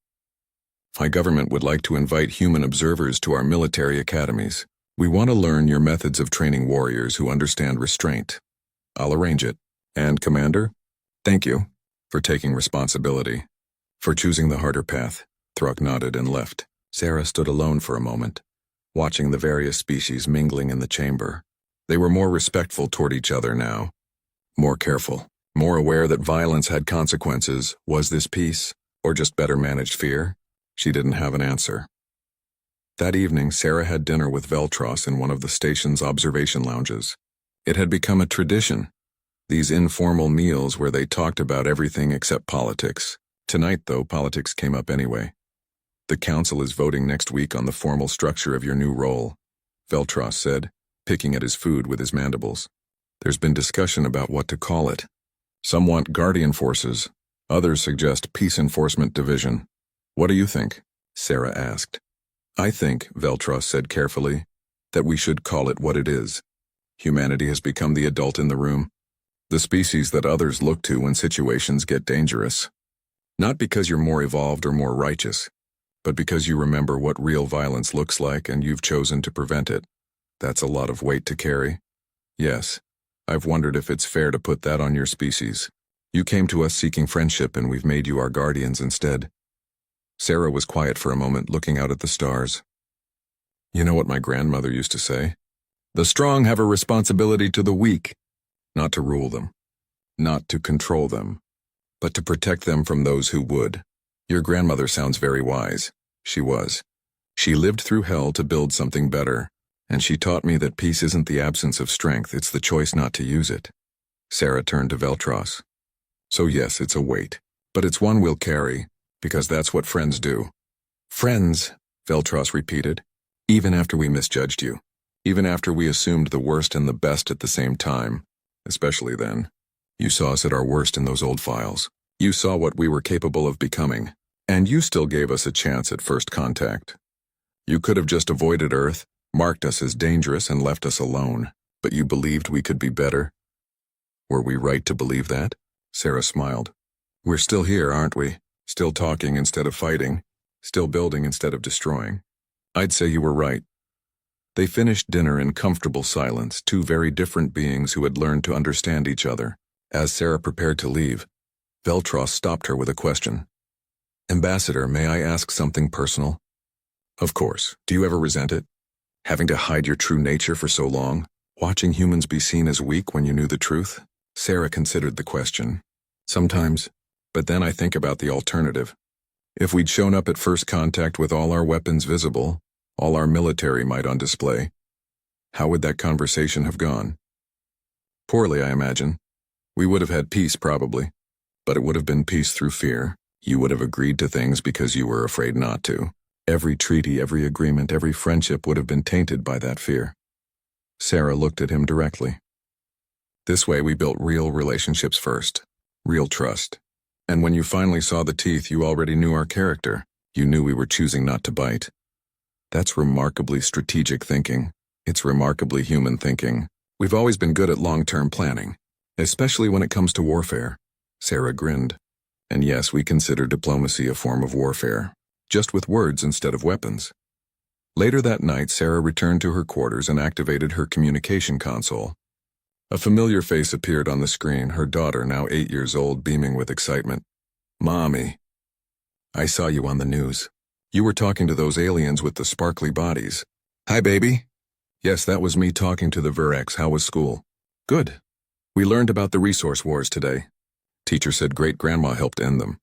"My government would like to invite human observers to our military academies. We want to learn your methods of training warriors who understand restraint. I'll arrange it. And, Commander, thank you for taking responsibility, for choosing the harder path." Throck nodded and left. Sarah stood alone for a moment, watching the various species mingling in the chamber. They were more respectful toward each other now, more careful, more aware that violence had consequences. Was this peace, or just better managed fear? She didn't have an answer. That evening, Sarah had dinner with Veltros in one of the station's observation lounges. It had become a tradition, these informal meals where they talked about everything except politics. Tonight, though, politics came up anyway. "The council is voting next week on the formal structure of your new role," Veltros said, picking at his food with his mandibles. "There's been discussion about what to call it. Some want Guardian Forces, others suggest Peace Enforcement Division. What do you think?" Sarah asked. "I think," Veltros said carefully, "that we should call it what it is. Humanity has become the adult in the room, the species that others look to when situations get dangerous. Not because you're more evolved or more righteous, but because you remember what real violence looks like and you've chosen to prevent it. That's a lot of weight to carry. Yes, I've wondered if it's fair to put that on your species. You came to us seeking friendship and we've made you our guardians instead." Sarah was quiet for a moment, looking out at the stars. You know what my grandmother used to say? The strong have a responsibility to the weak, not to rule them, not to control them, but to protect them from those who would. Your grandmother sounds very wise. She was. She lived through hell to build something better, and she taught me that peace isn't the absence of strength, it's the choice not to use it. Sarah turned to Veltros. So yes, it's a weight, but it's one we'll carry, because that's what friends do. Friends, Veltros repeated, even after we misjudged you, even after we assumed the worst and the best at the same time, especially then. You saw us at our worst in those old files. You saw what we were capable of becoming, and you still gave us a chance at first contact. You could have just avoided Earth, marked us as dangerous, and left us alone, but you believed we could be better. Were we right to believe that? Sarah smiled. We're still here, aren't we? Still talking instead of fighting, still building instead of destroying. I'd say you were right. They finished dinner in comfortable silence, two very different beings who had learned to understand each other. As Sarah prepared to leave, Veltros stopped her with a question. Ambassador, may I ask something personal? Of course. Do you ever resent it? Having to hide your true nature for so long? Watching humans be seen as weak when you knew the truth? Sarah considered the question. Sometimes, but then I think about the alternative. If we'd shown up at first contact with all our weapons visible, all our military might on display, how would that conversation have gone? Poorly, I imagine. We would have had peace, probably, but it would have been peace through fear. You would have agreed to things because you were afraid not to. Every treaty, every agreement, every friendship would have been tainted by that fear. Sarah looked at him directly. This way we built real relationships first, real trust. And when you finally saw the teeth, you already knew our character. You knew we were choosing not to bite. That's remarkably strategic thinking. It's remarkably human thinking. We've always been good at long-term planning, especially when it comes to warfare. Sarah grinned. And yes, we consider diplomacy a form of warfare, just with words instead of weapons. Later that night, Sarah returned to her quarters and activated her communication console. A familiar face appeared on the screen, her daughter, now 8 years old, beaming with excitement. Mommy. I saw you on the news. You were talking to those aliens with the sparkly bodies. Hi, baby. Yes, that was me talking to the Verrex. How was school? Good. We learned about the resource wars today. Teacher said great-grandma helped end them.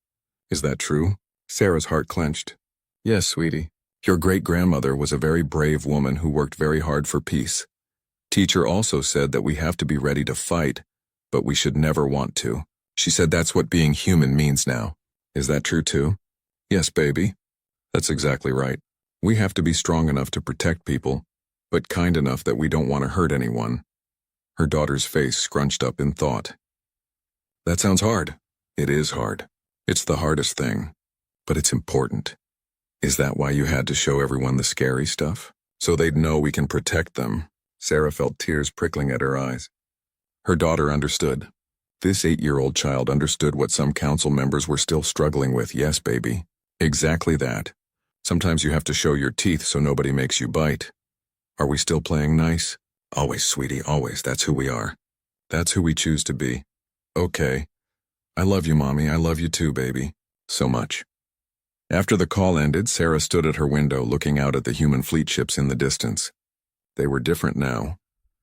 Is that true? Sarah's heart clenched. Yes, sweetie. Your great-grandmother was a very brave woman who worked very hard for peace. Teacher also said that we have to be ready to fight, but we should never want to. She said that's what being human means now. Is that true too? Yes, baby. That's exactly right. We have to be strong enough to protect people, but kind enough that we don't want to hurt anyone. Her daughter's face scrunched up in thought. That sounds hard. It is hard. It's the hardest thing, but it's important. Is that why you had to show everyone the scary stuff? So they'd know we can protect them. Sarah felt tears prickling at her eyes. Her daughter understood. This 8-year-old child understood what some council members were still struggling with. Yes, baby. Exactly that. Sometimes you have to show your teeth so nobody makes you bite. Are we still playing nice? Always, sweetie, always. That's who we are. That's who we choose to be. Okay. I love you, Mommy. I love you too, baby. So much. After the call ended, Sarah stood at her window looking out at the human fleet ships in the distance. They were different now,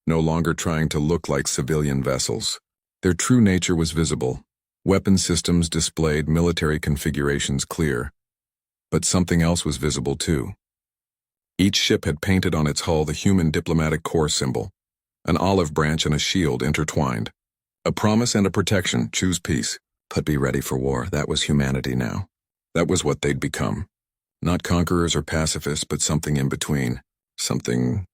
no longer trying to look like civilian vessels. Their true nature was visible. Weapon systems displayed, military configurations clear. But something else was visible too. Each ship had painted on its hull the human diplomatic corps symbol, an olive branch and a shield intertwined. A promise and a protection, choose peace, but be ready for war. That was humanity now. That was what they'd become. Not conquerors or pacifists, but something in between. Something